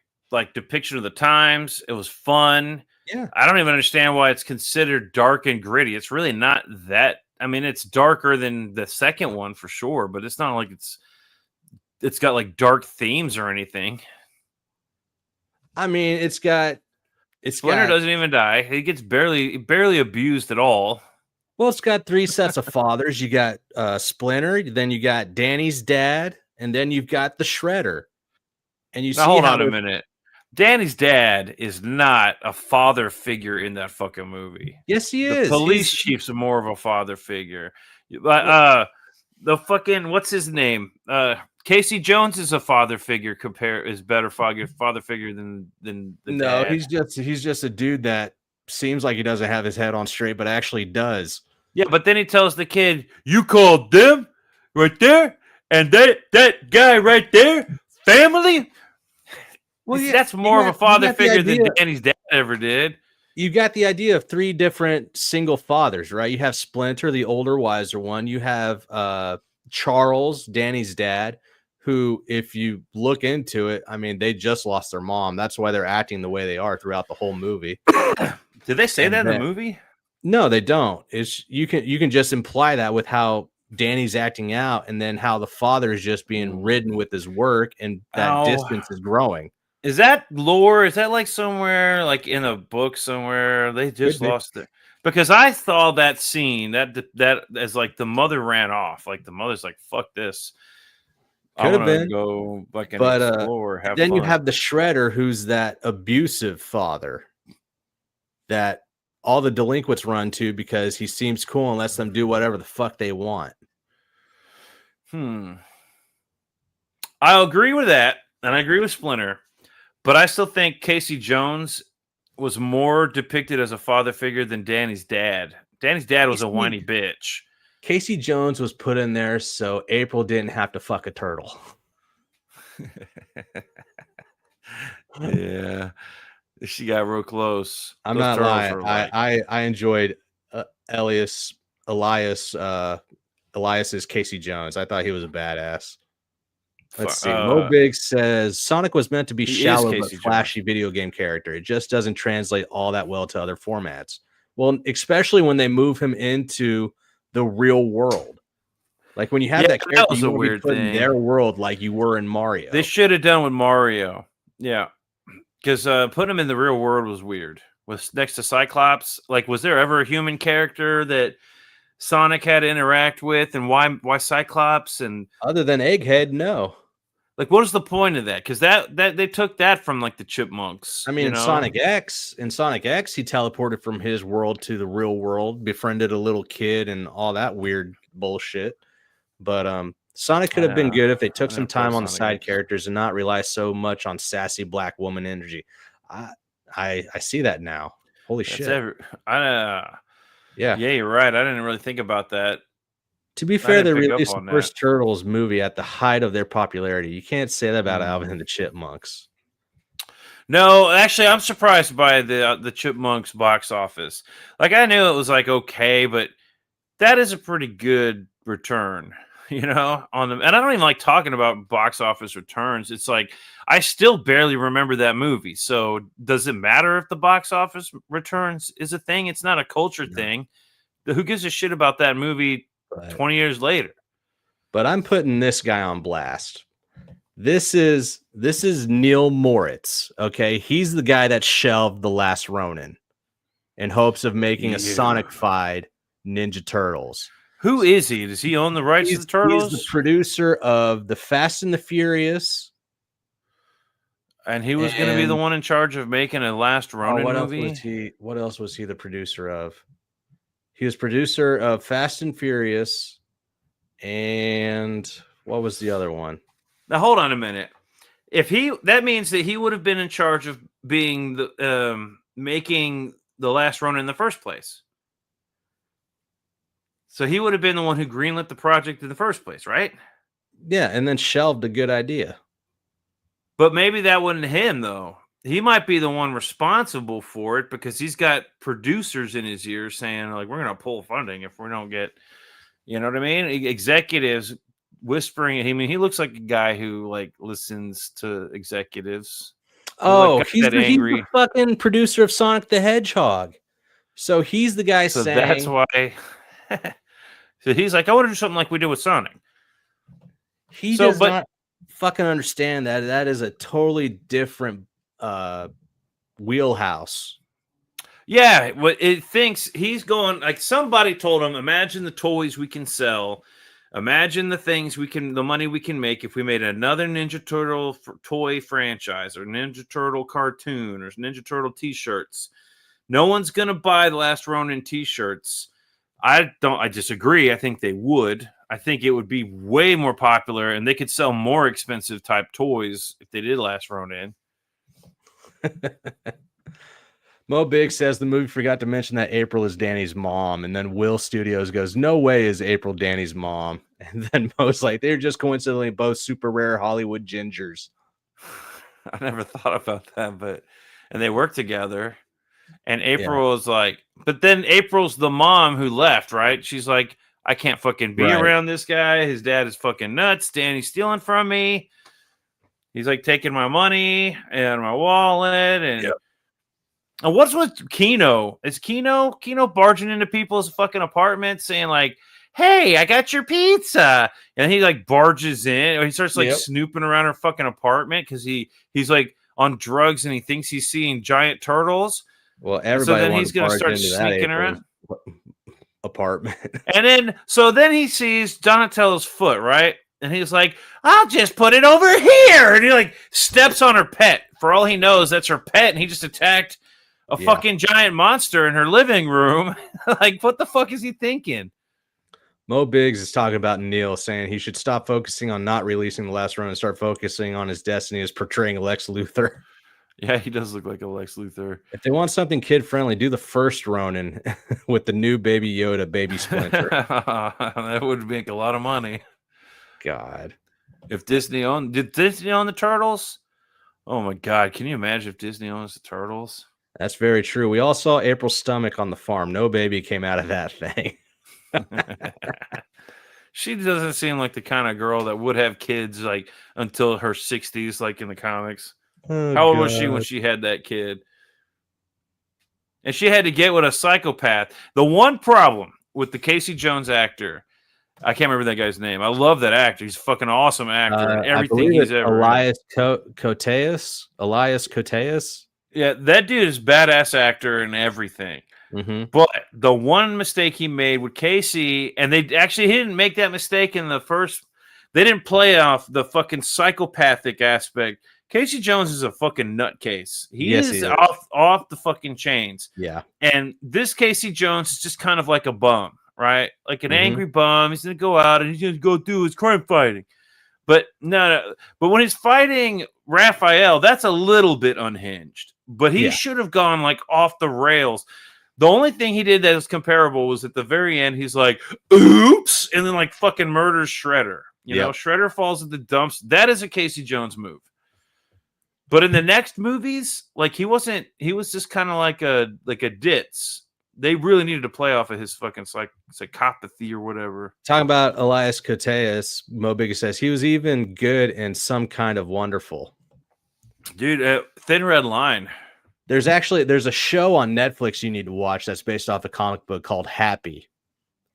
depiction of the times. It was fun. Yeah. I don't even understand why it's considered dark and gritty. It's really not that. I mean, it's darker than the second one for sure, but it's not like it's got like dark themes or anything. I mean, Splinter doesn't even die. He gets barely abused at all. Well, it's got 3 sets of fathers. You got Splinter, then you got Danny's dad, and then you've got the Shredder. And you see, hold on a minute. Danny's dad is not a father figure in that fucking movie. Yes, he is. The police chief's more of a father figure. The fucking what's his name? Casey Jones is a father figure. Is better father figure than the no. dad. He's just a dude that seems like he doesn't have his head on straight, but actually does. Yeah, but then he tells the kid, "You called them right there, and that guy right there, family." Well, yeah, that's more of a father figure than Danny's dad ever did. You got the idea of 3 different single fathers, right? You have Splinter, the older, wiser one. You have Charles, Danny's dad, who, if you look into it, I mean, they just lost their mom. That's why they're acting the way they are throughout the whole movie. Did they say that in the movie? No, they don't. It's you can just imply that with how Danny's acting out, and then how the father is just being ridden with his work, and that distance is growing. Is that lore? Is that like somewhere, like in a book somewhere? They just lost it. Because I saw that scene that as like the mother ran off. Like the mother's like, "Fuck this." Could have been. Go like explore. Then fun. You have the Shredder, who's that abusive father that all the delinquents run to because he seems cool and lets them do whatever the fuck they want. I'll agree with that, and I agree with Splinter. But I still think Casey Jones was more depicted as a father figure than Danny's dad. Danny's dad was a whiny bitch. Casey Jones was put in there so April didn't have to fuck a turtle. Yeah. She got real close. I'm not lying. I enjoyed Elias's Casey Jones. I thought he was a badass. Let's see. Mo Biggs says Sonic was meant to be shallow but flashy video game character. It just doesn't translate all that well to other formats. Well, especially when they move him into the real world. Like when you have that character, that was a weird thing. In their world, like you were in Mario. They should have done with Mario. Yeah. Because putting him in the real world was weird. Next to Cyclops, like, was there ever a human character that Sonic had to interact with, and why Cyclops? And other than Egghead, no. Like, what is the point of that? Because that they took that from like the Chipmunks. I mean, in Sonic X, he teleported from his world to the real world, befriended a little kid, and all that weird bullshit. But Sonic could have been good if they took some time on the side characters and not rely so much on sassy black woman energy. I see that now. Holy shit! Yeah, you're right. I didn't really think about that. To be fair, they released the first Turtles movie at the height of their popularity. You can't say that about Alvin and the Chipmunks. No, actually, I'm surprised by the Chipmunks box office. Like, I knew it was like okay, but that is a pretty good return, you know, on them. And I don't even like talking about box office returns. It's like I still barely remember that movie. So does it matter if the box office returns is a thing? It's not a culture thing. Who gives a shit about that movie 20 years later? But I'm putting this guy on blast. This is Neil Moritz. Okay, he's the guy that shelved The Last Ronin in hopes of making a Sonic-fied Ninja Turtles. Who is he? Does he own the rights to the Turtles? He's the producer of The Fast and the Furious. And he was going to be the one in charge of making a Last Ronin movie? What else was he the producer of? He was producer of Fast and Furious. And what was the other one? Now, hold on a minute. That means that he would have been in charge of being making The Last Ronin in the first place. So he would have been the one who greenlit the project in the first place, right? Yeah, and then shelved a good idea. But maybe that wasn't him, though. He might be the one responsible for it because he's got producers in his ear saying, like, we're going to pull funding if we don't get, you know what I mean? Executives whispering. I mean, he looks like a guy who, like, listens to executives. He's the fucking producer of Sonic the Hedgehog. So he's the guy saying. That's why. So he's like, I want to do something like we did with Sonic. He does not fucking understand that is a totally different wheelhouse. Yeah, what it thinks he's going like somebody told him, imagine the toys we can sell, imagine the money we can make if we made another Ninja Turtle toy franchise or Ninja Turtle cartoon or Ninja Turtle t-shirts. No one's gonna buy the Last Ronin t-shirts. I disagree. I think they would. I think it would be way more popular and they could sell more expensive type toys if they did Last Ronin. Mo Big says the movie forgot to mention that April is Danny's mom. And then Will Studios goes, no way is April Danny's mom. And then Mo's like, they're just coincidentally both super rare Hollywood gingers. I never thought about that, and they work together. And April was like, but then April's the mom who left, right? She's like, I can't fucking be around this guy. His dad is fucking nuts. Danny's stealing from me. He's like taking my money and my wallet. And what's with Keno? Is Keno barging into people's fucking apartments saying like, hey, I got your pizza. And he like barges in or he starts like snooping around her fucking apartment because he's like on drugs and he thinks he's seeing giant turtles. Well, everybody. So then he's going to start sneaking around apartment, and then he sees Donatello's foot, right? And he's like, "I'll just put it over here," and he like steps on her pet. For all he knows, that's her pet, and he just attacked a fucking giant monster in her living room. Like, what the fuck is he thinking? Mo Biggs is talking about Neil saying he should stop focusing on not releasing The Last Ronin and start focusing on his destiny as portraying Lex Luthor. Yeah, he does look like a Lex Luthor. If they want something kid-friendly, do the first Ronin with the new Baby Yoda, Baby Splinter. That would make a lot of money. God. Did Disney own the Turtles? Oh my God. Can you imagine if Disney owns the Turtles? That's very true. We all saw April's stomach on the farm. No baby came out of that thing. She doesn't seem like the kind of girl that would have kids like until her 60s, like in the comics. Oh, how old was she when she had that kid? And she had to get with a psychopath. The one problem with the Casey Jones actor, I can't remember that guy's name. I love that actor. He's a fucking awesome actor. And everything he's ever. Elias Koteas. Yeah, that dude is badass actor and everything. Mm-hmm. But the one mistake he made with Casey, and he didn't make that mistake in the first. They didn't play off the fucking psychopathic aspect. Casey Jones is a fucking nutcase. He is off the fucking chains. Yeah. And this Casey Jones is just kind of like a bum, right? Like an angry bum. He's going to go out and he's going to go do his crime fighting. But no. But when he's fighting Raphael, that's a little bit unhinged. But he should have gone like off the rails. The only thing he did that was comparable was at the very end. He's like, "Oops," and then like fucking murders Shredder. You know, Shredder falls in the dumps. That is a Casey Jones move. But in the next movies, like he was just kind of like a ditz. They really needed to play off of his fucking psychopathy or whatever. Talking about Elias Koteas, Mo Biggie says he was even good in Some Kind of Wonderful. Dude, Thin Red Line. There's a show on Netflix you need to watch that's based off a comic book called Happy.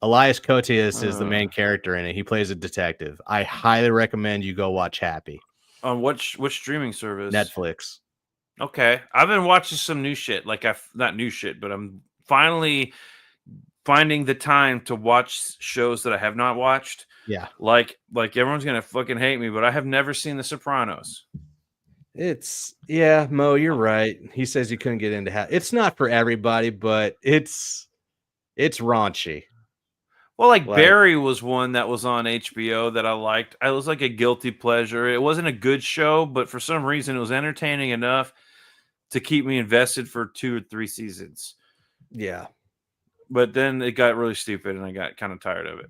Elias Koteas is the main character in it. He plays a detective. I highly recommend you go watch Happy. On which streaming service? Netflix. Okay. I've been watching some new shit. Like not new shit, but I'm finally finding the time to watch shows that I have not watched. Yeah. Like everyone's gonna fucking hate me, but I have never seen The Sopranos. Mo, you're right. He says he couldn't get into it's not for everybody, but it's raunchy. Well, like Barry was one that was on HBO that I liked. It was like a guilty pleasure. It wasn't a good show, but for some reason it was entertaining enough to keep me invested for 2 or 3 seasons. Yeah. But then it got really stupid and I got kind of tired of it.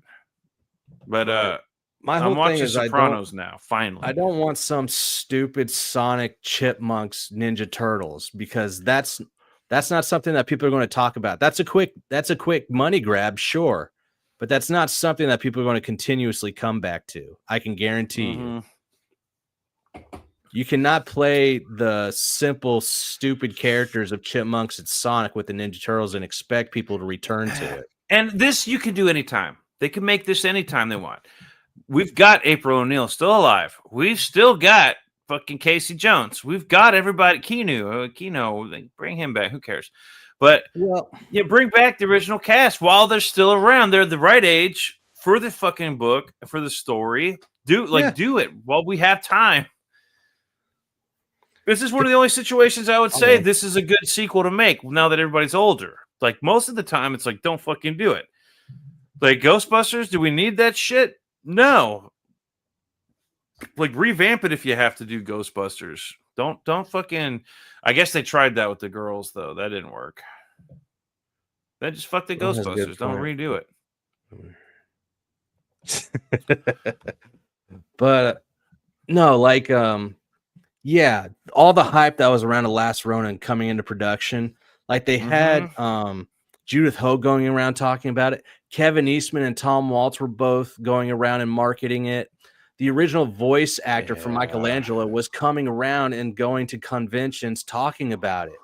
But my whole I'm watching thing is Sopranos now, finally. I don't want some stupid Sonic, Chipmunks, Ninja Turtles, because that's not something that people are going to talk about. That's a quick money grab, sure. But that's not something that people are going to continuously come back to. I can guarantee you. You cannot play the simple, stupid characters of Chipmunks and Sonic with the Ninja Turtles and expect people to return to it. And this you can do anytime. They can make this anytime they want. We've got April O'Neil still alive. We've still got fucking Casey Jones. We've got everybody. Keno, bring him back. Who cares? But bring back the original cast while they're still around. They're the right age for the fucking book, for the story. Do it while we have time. This is one of the only situations I would say this is a good sequel to make now that everybody's older. Like most of the time, it's like, don't fucking do it. Like Ghostbusters, do we need that shit? No. Like revamp it if you have to do Ghostbusters. Don't fucking. I guess they tried that with the girls though. That didn't work. Then just fuck the Ghostbusters. Don't redo it. But no, like all the hype that was around The Last Ronin coming into production, like they had Judith Hogue going around talking about it. Kevin Eastman and Tom Waltz were both going around and marketing it. The original voice actor for Michelangelo was coming around and going to conventions talking about it.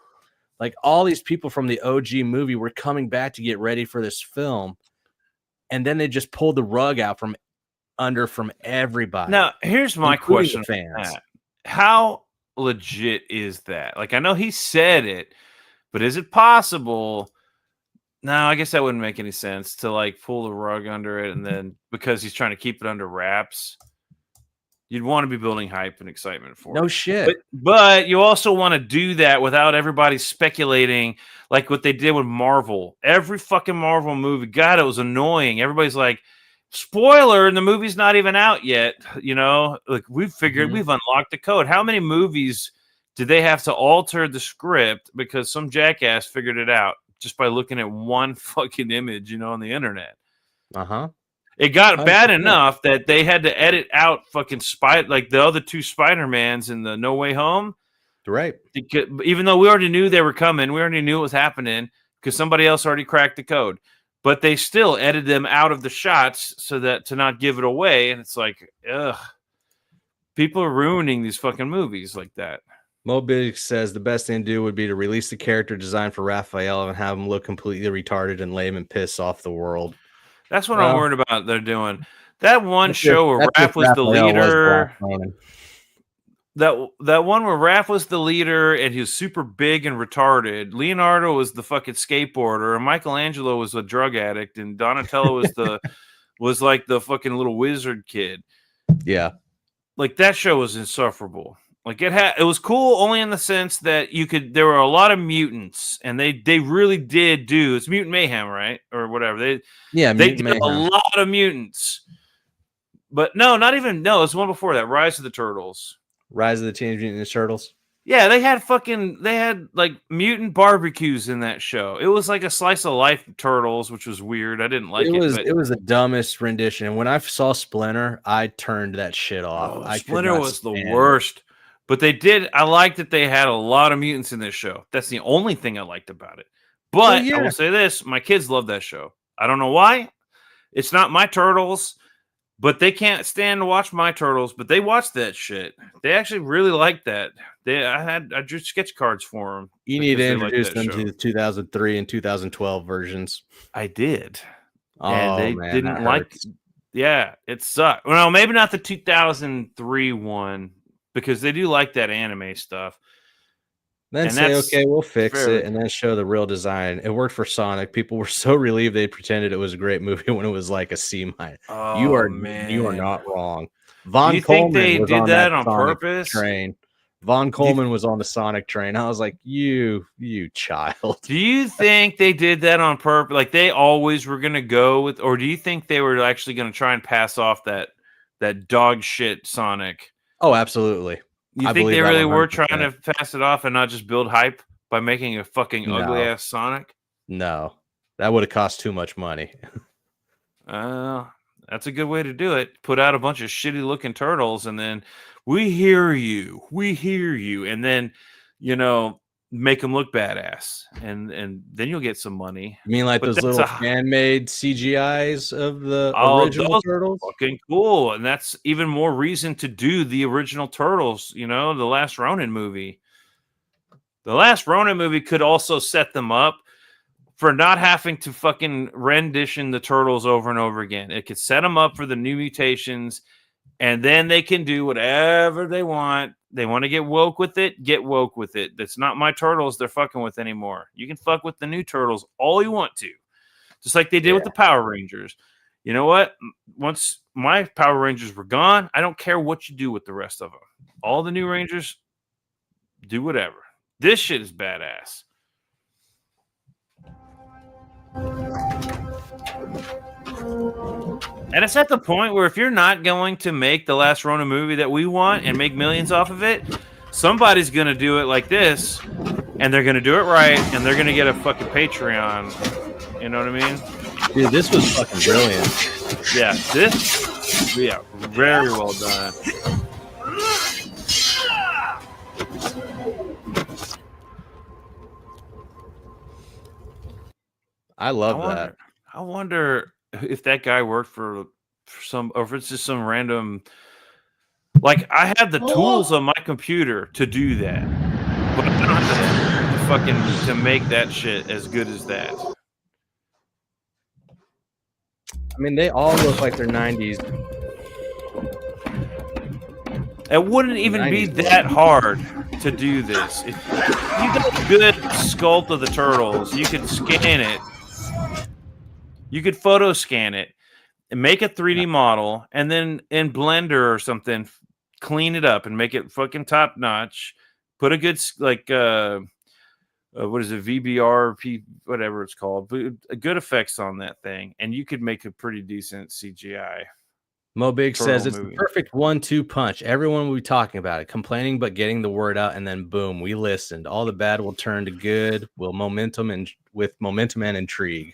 Like all these people from the OG movie were coming back to get ready for this film. And then they just pulled the rug out from everybody. Now, here's my question. Fans. How legit is that? Like, I know he said it, but is it possible? No, I guess that wouldn't make any sense to like pull the rug under it. And then because he's trying to keep it under wraps, you'd want to be building hype and excitement for it. No shit. But you also want to do that without everybody speculating like what they did with Marvel. Every fucking Marvel movie, God, it was annoying. Everybody's like, spoiler, and the movie's not even out yet. You know, like we've figured we've unlocked the code. How many movies did they have to alter the script because some jackass figured it out just by looking at one fucking image, you know, on the internet? It got bad enough that they had to edit out fucking like the other 2 Spider-Mans in the No Way Home. Right. Even though we already knew they were coming, we already knew it was happening because somebody else already cracked the code. But they still edited them out of the shots so that to not give it away. And it's like, ugh. People are ruining these fucking movies like that. Mo Big says the best thing to do would be to release the character design for Raphael and have him look completely retarded and lame and piss off the world. That's what I'm worried about. They're doing that one show where Raph was the leader. That one where Raph was the leader and he was super big and retarded. Leonardo was the fucking skateboarder, and Michelangelo was a drug addict, and Donatello was like the fucking little wizard kid. Yeah, like that show was insufferable. Like it was cool only in the sense that there were a lot of mutants, and they really did do it's Mutant Mayhem, right? Or whatever. They did a lot of mutants. But it's one before that, Rise of the Turtles. Rise of the Teenage Mutant Ninja Turtles. Yeah, they had like mutant barbecues in that show. It was like a slice of life turtles, which was weird. I didn't like it, but it was the dumbest rendition. And when I saw Splinter, I turned that shit off. I could Splinter not was the stand worst. But I liked that they had a lot of mutants in this show. That's the only thing I liked about it. But I will say this, my kids love that show. I don't know why. It's not my turtles. But they can't stand to watch my turtles, but they watch that shit. They actually really like that. I drew sketch cards for them. You need to introduce them to the 2003 and 2012 versions. I did. And they didn't like. Yeah, it sucked. Well, maybe not the 2003 one because they do like that anime stuff. Then say, okay, we'll fix it, and then show the real design. It worked for Sonic. People were so relieved they pretended it was a great movie when it was like a C-. Oh, you are not wrong. Von Coleman they was did on that on Sonic purpose? Train. Von Coleman was on the Sonic train. I was like, you child. Do you think they did that on purpose? Like they always were going to go with, or do you think they were actually going to try and pass off that dog shit Sonic? Oh, absolutely. You think they really were trying to pass it off and not just build hype by making a fucking ugly ass Sonic? No, that would have cost too much money. That's a good way to do it. Put out a bunch of shitty looking turtles and then we hear you, and then make them look badass, and then you'll get some money. You mean like those little fan-made CGIs of the original turtles? Fucking cool, and that's even more reason to do the original turtles. The Last Ronin movie. The Last Ronin movie could also set them up for not having to fucking rendition the turtles over and over again. It could set them up for the new mutations, and then they can do whatever they want. They want to get woke with it, get woke with it. That's not my turtles they're fucking with anymore. You can fuck with the new turtles all you want to. Just like they did with the Power Rangers. You know what? Once my Power Rangers were gone, I don't care what you do with the rest of them. All the new Rangers, do whatever. This shit is badass. And it's at the point where if you're not going to make the Last Ronin movie that we want and make millions off of it, somebody's going to do it like this, and they're going to do it right, and they're going to get a fucking Patreon. You know what I mean? Dude, this was fucking brilliant. Yeah, very well done. I love that. I wonder if that guy worked for some, or if it's just some random. Like I have the tools on my computer to do that, but I don't have to make that shit as good as that. I mean, they all look like they're 90s. It wouldn't even be that hard to do this. If you got a good sculpt of the turtles, you could scan it. You could photo scan it and make a 3D model, and then in Blender or something, clean it up and make it fucking top notch. Put a good what is it, VBR, whatever it's called, good effects on that thing, and you could make a pretty decent CGI. Mobig says it's the perfect 1-2 punch. Everyone will be talking about it, complaining but getting the word out, and then boom, we listened. All the bad will turn to good. With momentum and intrigue.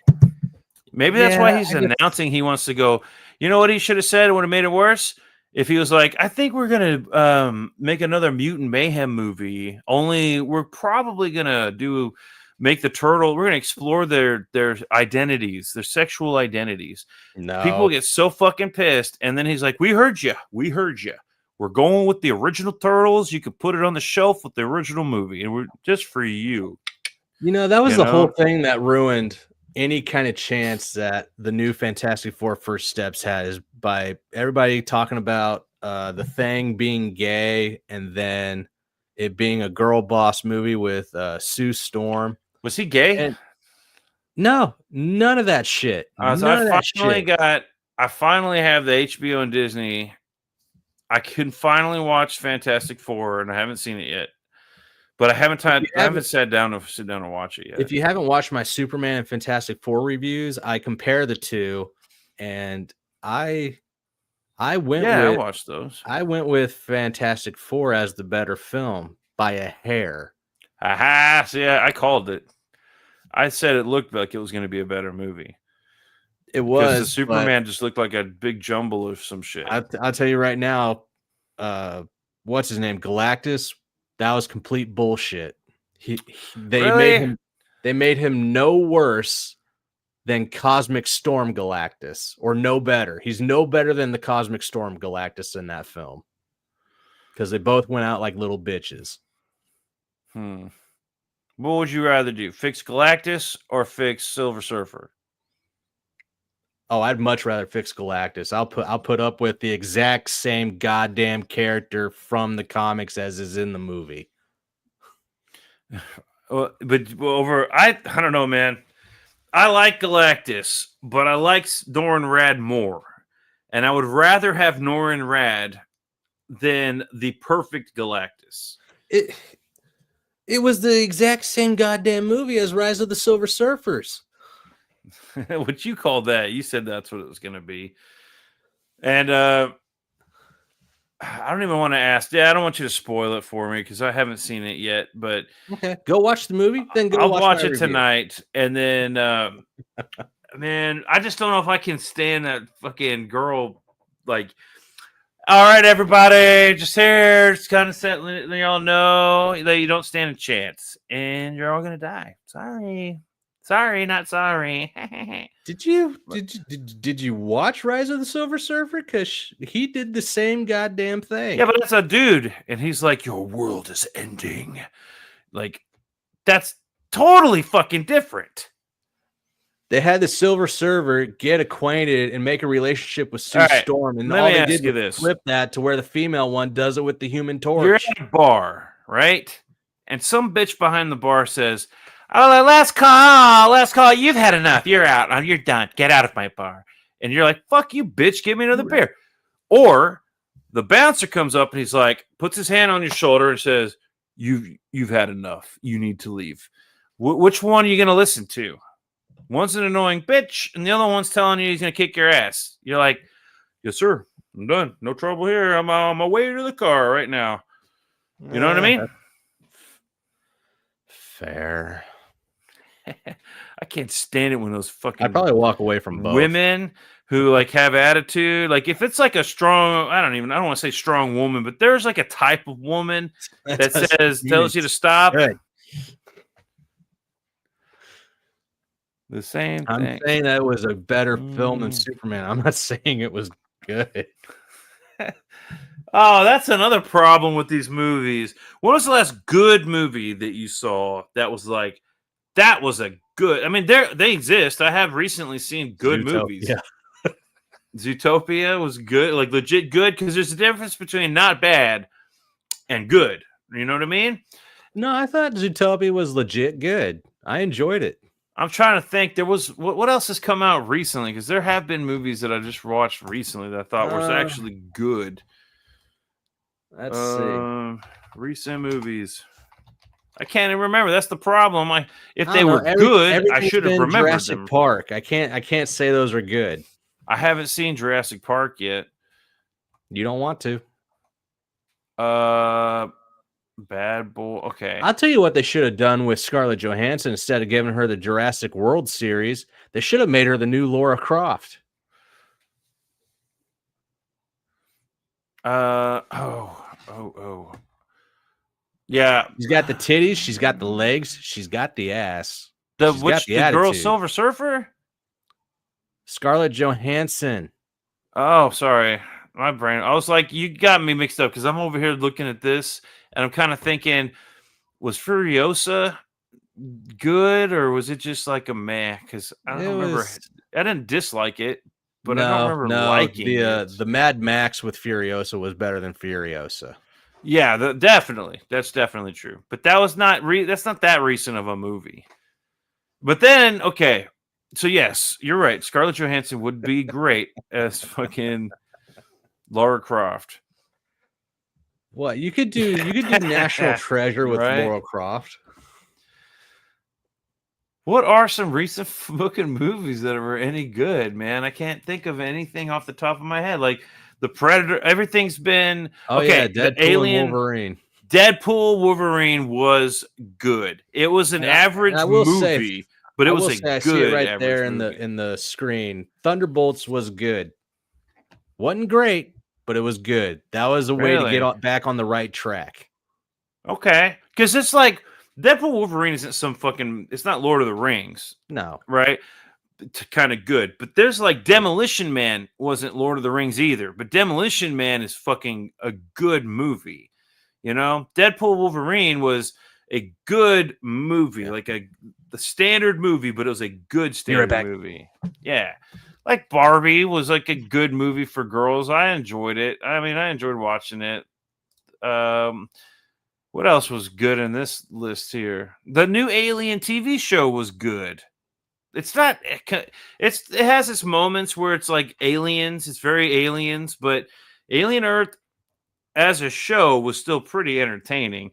Maybe that's why he's announcing he wants to go. You know what he should have said would have made it worse? If he was like, I think we're going to make another Mutant Mayhem movie, only we're probably going to make the turtle. We're going to explore their identities, their sexual identities. No. People get so fucking pissed. And then he's like, we heard you. We're going with the original turtles. You could put it on the shelf with the original movie. And we're just for you. That was the whole thing that ruined any kind of chance that the new Fantastic Four First Steps had, is by everybody talking about the Thing being gay and then it being a girl boss movie with Sue Storm. Was he gay? No, none of that shit. I finally have the HBO and Disney. I can finally watch Fantastic Four, and I haven't seen it yet. But I haven't sat down and watch it yet. If you haven't watched my Superman and Fantastic Four reviews, I compare the two, and I watched those. I went with Fantastic Four as the better film. by a hair. Aha! So yeah, I called it. I said it looked like it was going to be a better movie. It was. Because the Superman just looked like a big jumble of some shit. I'll tell you right now, what's his name? Galactus? That was complete bullshit. They made him no worse than Cosmic Storm Galactus, or no better. He's no better than the Cosmic Storm Galactus in that film. Because they both went out like little bitches. What would you rather do? Fix Galactus or fix Silver Surfer? Oh, I'd much rather fix Galactus. I'll put up with the exact same goddamn character from the comics as is in the movie. I don't know, man. I like Galactus, but I like Norrin Rad more. And I would rather have Norrin Rad than the perfect Galactus. It was the exact same goddamn movie as Rise of the Silver Surfers. What you called that? You said that's what it was going to be. And I don't even want to ask. Yeah, I don't want you to spoil it for me because I haven't seen it yet. But okay, go watch the movie. Then I'll watch it tonight. And then, man, I just don't know if I can stand that fucking girl. Like, all right, everybody, just here, just kind of letting y'all know that you don't stand a chance, and you're all gonna die. Sorry, not sorry. Did you watch Rise of the Silver Surfer? Because he did the same goddamn thing. Yeah, but that's a dude, and he's like, your world is ending. Like, that's totally fucking different. They had the Silver Surfer get acquainted and make a relationship with Sue Storm, and all they did was flip that to where the female one does it with the Human Torch. You're at a bar, right? And some bitch behind the bar says, "Oh, last call. You've had enough. You're out. You're done. Get out of my bar." And you're like, "Fuck you, bitch. Give me another beer." Or the bouncer comes up and he's like, puts his hand on your shoulder and says, "You've had enough. You need to leave." Which one are you going to listen to? One's an annoying bitch, and the other one's telling you he's going to kick your ass. You're like, "Yes, sir. I'm done. No trouble here. I'm on my way to the car right now." You know what I mean? Fair. I can't stand it when those fucking I'd probably walk away from both. Women who like have attitude. Like if it's like a strong, I don't want to say strong woman, but there's like a type of woman that tells you to stop. Good. The same thing. I'm saying that was a better film than Superman. I'm not saying it was good. Oh, that's another problem with these movies. When was the last good movie that you saw that was like, that was a good? I mean, they exist. I have recently seen good movies. Yeah. Zootopia was good, like legit good, because there's a difference between not bad and good. You know what I mean? No, I thought Zootopia was legit good. I enjoyed it. I'm trying to think. There was what else has come out recently? Because there have been movies that I just watched recently that I thought was actually good. Let's see. Recent movies. I can't even remember. That's the problem. If they were good, I should have remembered Jurassic them. Park. I can't say those are good. I haven't seen Jurassic Park yet. You don't want to. Bad Boy. Okay. I'll tell you what they should have done with Scarlett Johansson instead of giving her the Jurassic World series. They should have made her the new Laura Croft. Yeah. She's got the titties. She's got the legs. She's got the ass. The girl Silver Surfer? Scarlett Johansson. Oh, sorry. My brain. I was like, you got me mixed up because I'm over here looking at this and I'm kind of thinking, was Furiosa good or was it just like a meh? Because I don't remember. I didn't dislike it, but I don't remember liking it. The Mad Max with Furiosa was better than Furiosa. Yeah, definitely. That's definitely true. But that was not that's not that recent of a movie. But then, okay. So yes, you're right. Scarlett Johansson would be great as fucking Lara Croft. What you could do National Treasure with Lara Croft. What are some recent fucking movies that were any good, man? I can't think of anything off the top of my head. Like The Predator, everything's been Deadpool, the Alien, and Wolverine. Deadpool Wolverine was good. It was an average movie, but it was a good. I see it right there movie. in the screen. Thunderbolts was good. Wasn't great, but it was good. That was a way to get back on the right track. Okay, because it's like Deadpool Wolverine isn't some fucking. It's not Lord of the Rings. No, right? Kind of good, but there's like Demolition Man wasn't Lord of the Rings either, but Demolition Man is fucking a good movie. You know, Deadpool Wolverine was a good movie, like the standard movie, but it was a good standard movie. Yeah. Like Barbie was like a good movie for girls. I enjoyed it. I mean, I enjoyed watching it. What else was good in this list here? The new Alien TV show was good. It's not. It has its moments where it's like aliens. It's very aliens, but Alien Earth as a show was still pretty entertaining.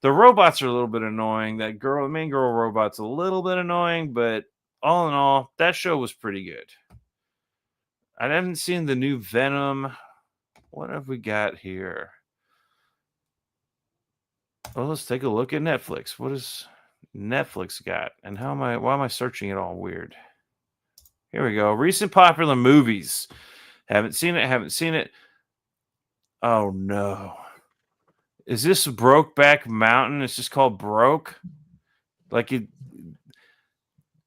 The robots are a little bit annoying. That main girl robot's a little bit annoying, but all in all, that show was pretty good. I haven't seen the new Venom. What have we got here? Well, let's take a look at Netflix. What is Netflix got? And why am I searching it all weird? Here we go. Recent popular movies. Haven't seen it. Oh no. Is this Brokeback Mountain? It's just called Broke. Like it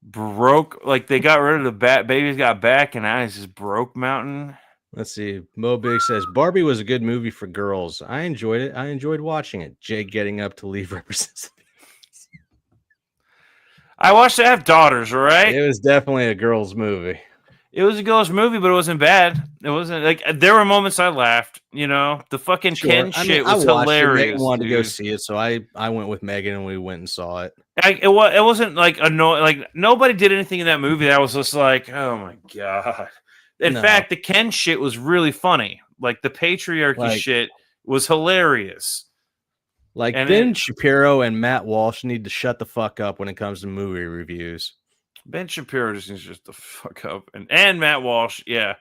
broke, like they got rid of the baby's got back and now it's just Broke Mountain. Let's see. Mo Big says Barbie was a good movie for girls. I enjoyed it. I enjoyed watching it. Jay getting up to leave represents. I watched it. I have daughters, right? It was definitely a girl's movie. It was a girl's movie, but it wasn't bad. It wasn't like there were moments I laughed. You know, the fucking Ken shit was hilarious. Megan wanted to go see it, so I went with Megan and we went and saw it. It wasn't like annoying. Like nobody did anything in that movie that was just like, oh my god. In fact, the Ken shit was really funny. Like the patriarchy shit was hilarious. Like Ben Shapiro and Matt Walsh need to shut the fuck up when it comes to movie reviews. Ben Shapiro just needs to shut the fuck up, and Matt Walsh, yeah,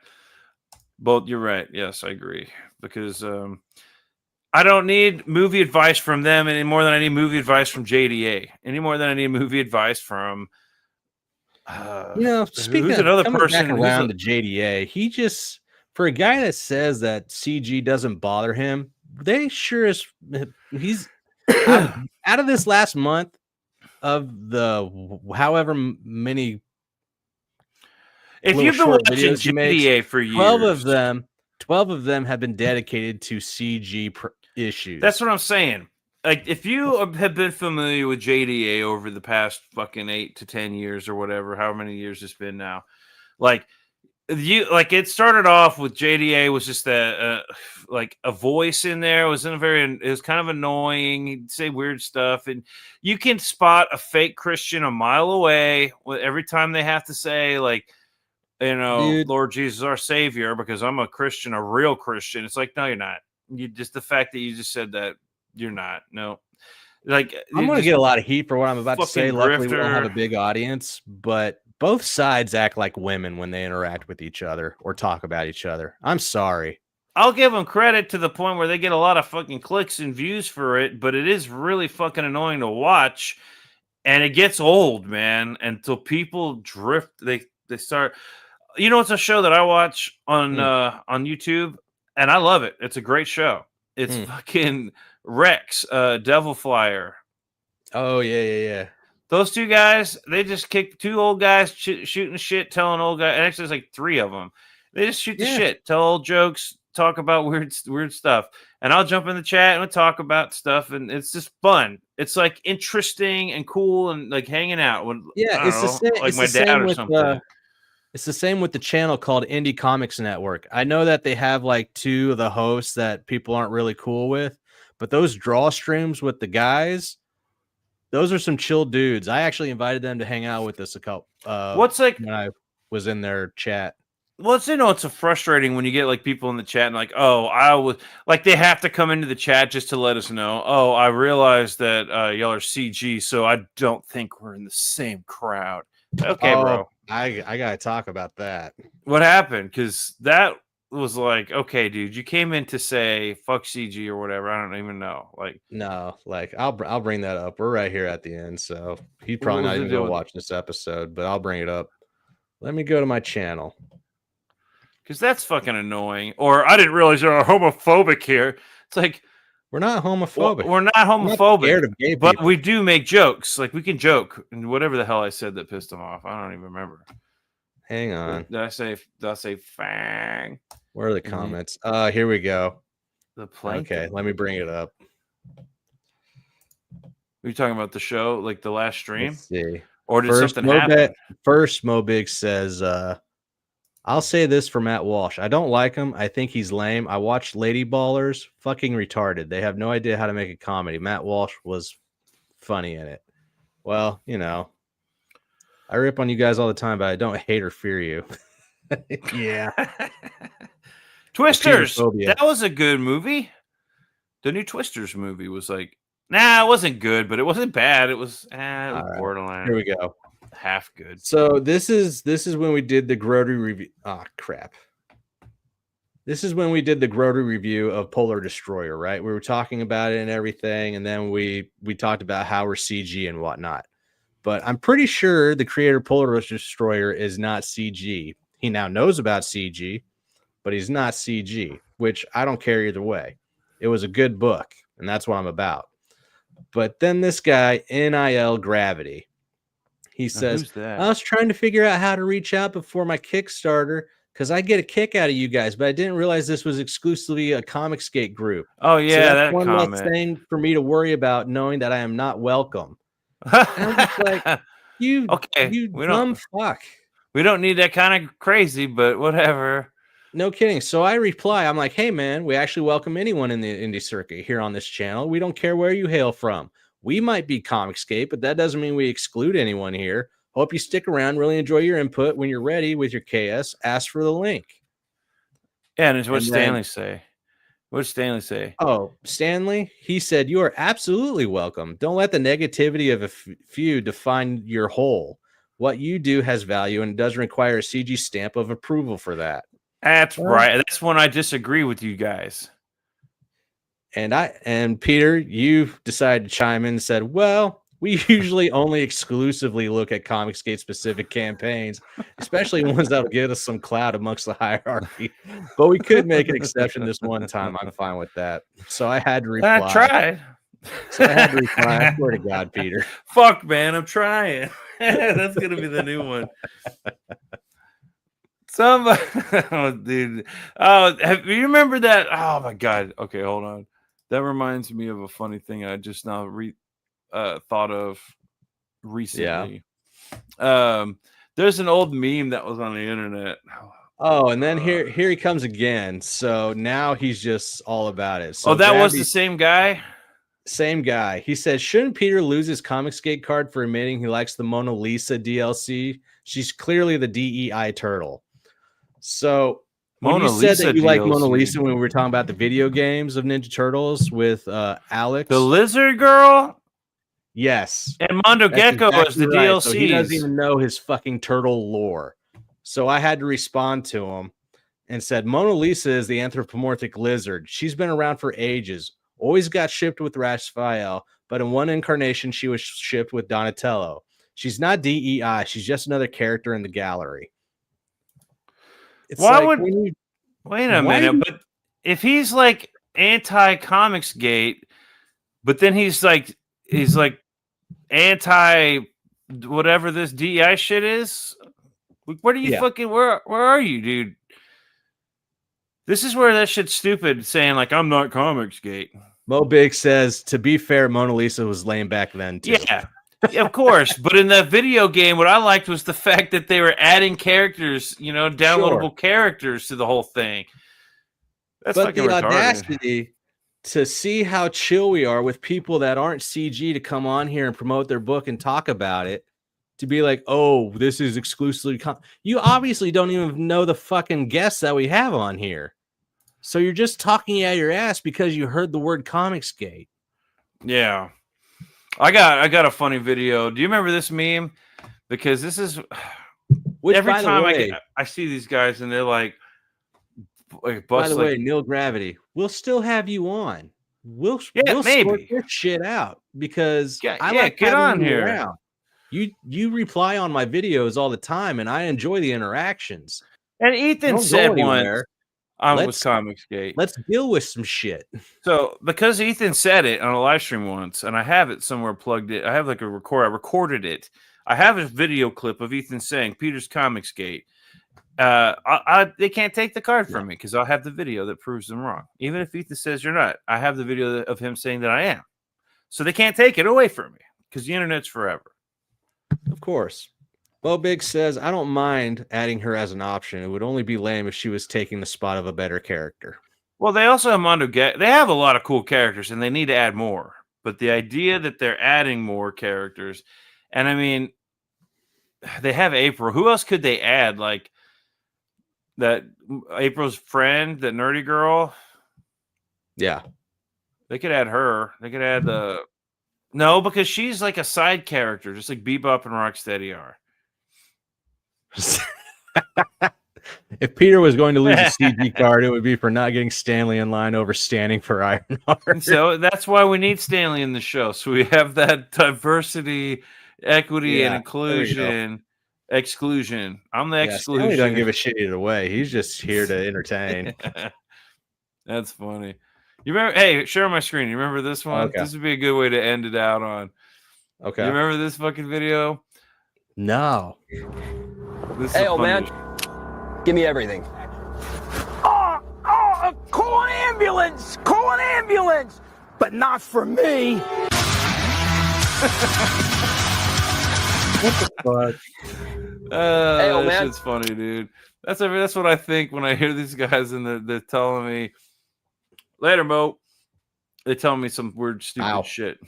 both. You're right. Yes, I agree because I don't need movie advice from them any more than I need movie advice from JDA. Any more than I need movie advice from. Speaking of another person back around the JDA, he just for a guy that says that CG doesn't bother him, they sure as he's out of this last month of the however many. If you've been watching JDA for years, 12 of them have been dedicated to CG issues. That's what I'm saying. Like, if you have been familiar with JDA over the past fucking 8 to 10 years or whatever, however many years it's been now, it started off with JDA was just a voice in there. It was kind of annoying. He'd say weird stuff, and you can spot a fake Christian a mile away every time they have to say Dude. Lord Jesus, our Savior, because I'm a Christian, a real Christian. It's like, no, you're not. You just the fact that you just said that. You're not. No. I'm going to get a lot of heat for what I'm about to say. Luckily, we don't have a big audience, but both sides act like women when they interact with each other or talk about each other. I'm sorry. I'll give them credit to the point where they get a lot of fucking clicks and views for it, but it is really fucking annoying to watch, and it gets old, man. Until people drift, they start. It's a show that I watch on YouTube, and I love it. It's a great show. It's fucking Rex, Devil Flyer. Oh, yeah. Those two guys, they just kick two old guys shooting shit, telling old guys. Actually, there's like 3 of them. They just shoot the shit, tell old jokes, talk about weird stuff. And I'll jump in the chat and we'll talk about stuff. And it's just fun. It's like interesting and cool and like hanging out. It's the same. Like my dad or something. It's the same with the channel called Indie Comics Network. I know that they have like 2 of the hosts that people aren't really cool with, but those draw streams with the guys, those are some chill dudes. I actually invited them to hang out with us a couple. When I was in their chat. Well, it's frustrating when you get like people in the chat and like, oh, I was like, they have to come into the chat just to let us know. Oh, I realized that y'all are CG, so I don't think we're in the same crowd. Okay, bro. I gotta talk about that. What happened? Because that was like, okay, dude, you came in to say fuck CG or whatever. I don't even know. Like, no, like I'll bring that up. We're right here at the end, so he's what probably was not the even deal gonna with watch this episode, but I'll bring it up. Let me go to my channel. Because that's fucking annoying. Or I didn't realize you're homophobic here. It's like, we're not homophobic. We're not homophobic, not scared of gay but people. we do make jokes. Like, we can joke and whatever the hell I said that pissed him off. I don't even remember. Hang on. Did I say fang? Where are the comments? Here we go. The plankton. Okay, let me bring it up. Are you talking about the show, like the last stream? Let's see. Or did something happen? First, Mobig says, I'll say this for Matt Walsh. I don't like him. I think he's lame. I watched Lady Ballers. Fucking retarded. They have no idea how to make a comedy. Matt Walsh was funny in it. Well, you know, I rip on you guys all the time, but I don't hate or fear you. Yeah. Twisters. That was a good movie. The new Twisters movie was like, nah, it wasn't good, but it wasn't bad. It was, borderline. Here we go. Half good. So this is when we did the Grody review. Crap. This is when we did the Grody review of Polar Destroyer, right? We were talking about it and everything, and then we talked about how we're CG and whatnot. But I'm pretty sure the creator of Polar Destroyer is not CG. He now knows about CG, but he's not CG, which I don't care either way. It was a good book, and that's what I'm about. But then this guy, NIL Gravity, he says, I was trying to figure out how to reach out before my Kickstarter because I get a kick out of you guys, but I didn't realize this was exclusively a Comicsgate group. Oh, yeah, so that one comment. less thing for me to worry about, knowing that I am not welcome. I'm just like, you dumb fuck. We don't need that kind of crazy, but whatever. No kidding. So I reply, I'm like, hey, man, we actually welcome anyone in the indie circuit here on this channel. We don't care where you hail from. We might be Comicsgate, but that doesn't mean we exclude anyone here. Hope you stick around. Really enjoy your input. When you're ready with your KS, ask for the link. Yeah, and it's what Stanley say. What did Stanley say? Oh, Stanley, he said, you are absolutely welcome. Don't let the negativity of a few define your whole. What you do has value, and it doesn't require a CG stamp of approval for that. That's right. That's when I disagree with you guys. And Peter, you decided to chime in and said, well, we usually only exclusively look at Comicsgate specific campaigns, especially ones that will get us some clout amongst the hierarchy. But we could make an exception this one time. I'm fine with that. So I had to reply. I tried. So I had to reply. I swear to God, Peter. Fuck, man, I'm trying. That's gonna be the new one. Somebody, oh, dude. Oh, you remember that? Oh my God. Okay, hold on. That reminds me of a funny thing I just now thought of recently. Yeah. There's an old meme that was on the internet. Oh, and then here he comes again. So now he's just all about it. So that was the same guy? Same guy. He says, shouldn't Peter lose his Comicsgate card for admitting he likes the Mona Lisa DLC? She's clearly the DEI turtle. So when you said that you like Mona Lisa when we were talking about the video games of Ninja Turtles with Alex. The lizard girl? Yes. And Mondo Gecko is the DLC. So he doesn't even know his fucking turtle lore. So I had to respond to him and said, Mona Lisa is the anthropomorphic lizard. She's been around for ages. Always got shipped with Raphael, but in one incarnation, she was shipped with Donatello. She's not DEI. She's just another character in the gallery. It's wait a minute, but if he's like anti-Comicsgate, but then he's like anti whatever this DEI shit is, where do you fucking where are you, dude? This is where that shit's stupid, saying like I'm not Comicsgate. Mo Big says, to be fair, Mona Lisa was lame back then too. Yeah. Of course, but in the video game, what I liked was the fact that they were adding characters, downloadable characters to the whole thing. That's but the retarded. Audacity to see how chill we are with people that aren't CG to come on here and promote their book and talk about it, to be like, oh, this is exclusively. You obviously don't even know the fucking guests that we have on here. So you're just talking out your ass because you heard the word Comicsgate. Yeah. I got a funny video. Do you remember this meme? Because this is every time I see these guys and they're like, By the way, Nil Gravity, we'll still have you on. We'll maybe sort your shit out because I like get on here. Around. You reply on my videos all the time, and I enjoy the interactions. And Ethan said once on with Comicsgate, let's deal with some shit. So because Ethan said it on a live stream once, and I have it somewhere plugged in. I have like a record. I recorded it. I have a video clip of Ethan saying Peter's Comicsgate. They can't take the card from me because I'll have the video that proves them wrong. Even if Ethan says you're not, I have the video of him saying that I am. So they can't take it away from me because the internet's forever. Of course. Bo Big says, I don't mind adding her as an option. It would only be lame if she was taking the spot of a better character. Well, they also have Mondo Get. They have a lot of cool characters, and they need to add more. But the idea that they're adding more characters, and I mean, they have April. Who else could they add? Like that April's friend, that nerdy girl. Yeah, they could add her. They could add the no, because she's like a side character, just like Bebop and Rocksteady are. If Peter was going to lose a CG card, it would be for not getting Stanley in line over standing for Ironheart. So that's why we need Stanley in the show. So we have that diversity, equity, and inclusion. Exclusion. I'm the exclusion. Stanley doesn't give a shit either way. He's just here to entertain. That's funny. You remember? Hey, share my screen. You remember this one? Okay. This would be a good way to end it out on. Okay. You remember this fucking video? No. Hey, old man. Give me everything. Call an ambulance! Call an ambulance! But not for me! What the fuck? Hey, old man. Shit's funny, dude. That's what I think when I hear these guys and they're telling me, later, Mo. They tell me some weird, stupid shit.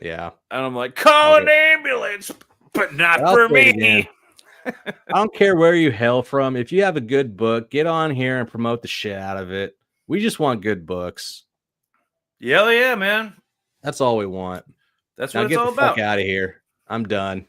Yeah. And I'm like, call an ambulance, but not for me. I don't care where you hail from. If you have a good book, get on here and promote the shit out of it. We just want good books. Yeah, man. That's all we want. That's what it's all about. Fuck out of here. I'm done.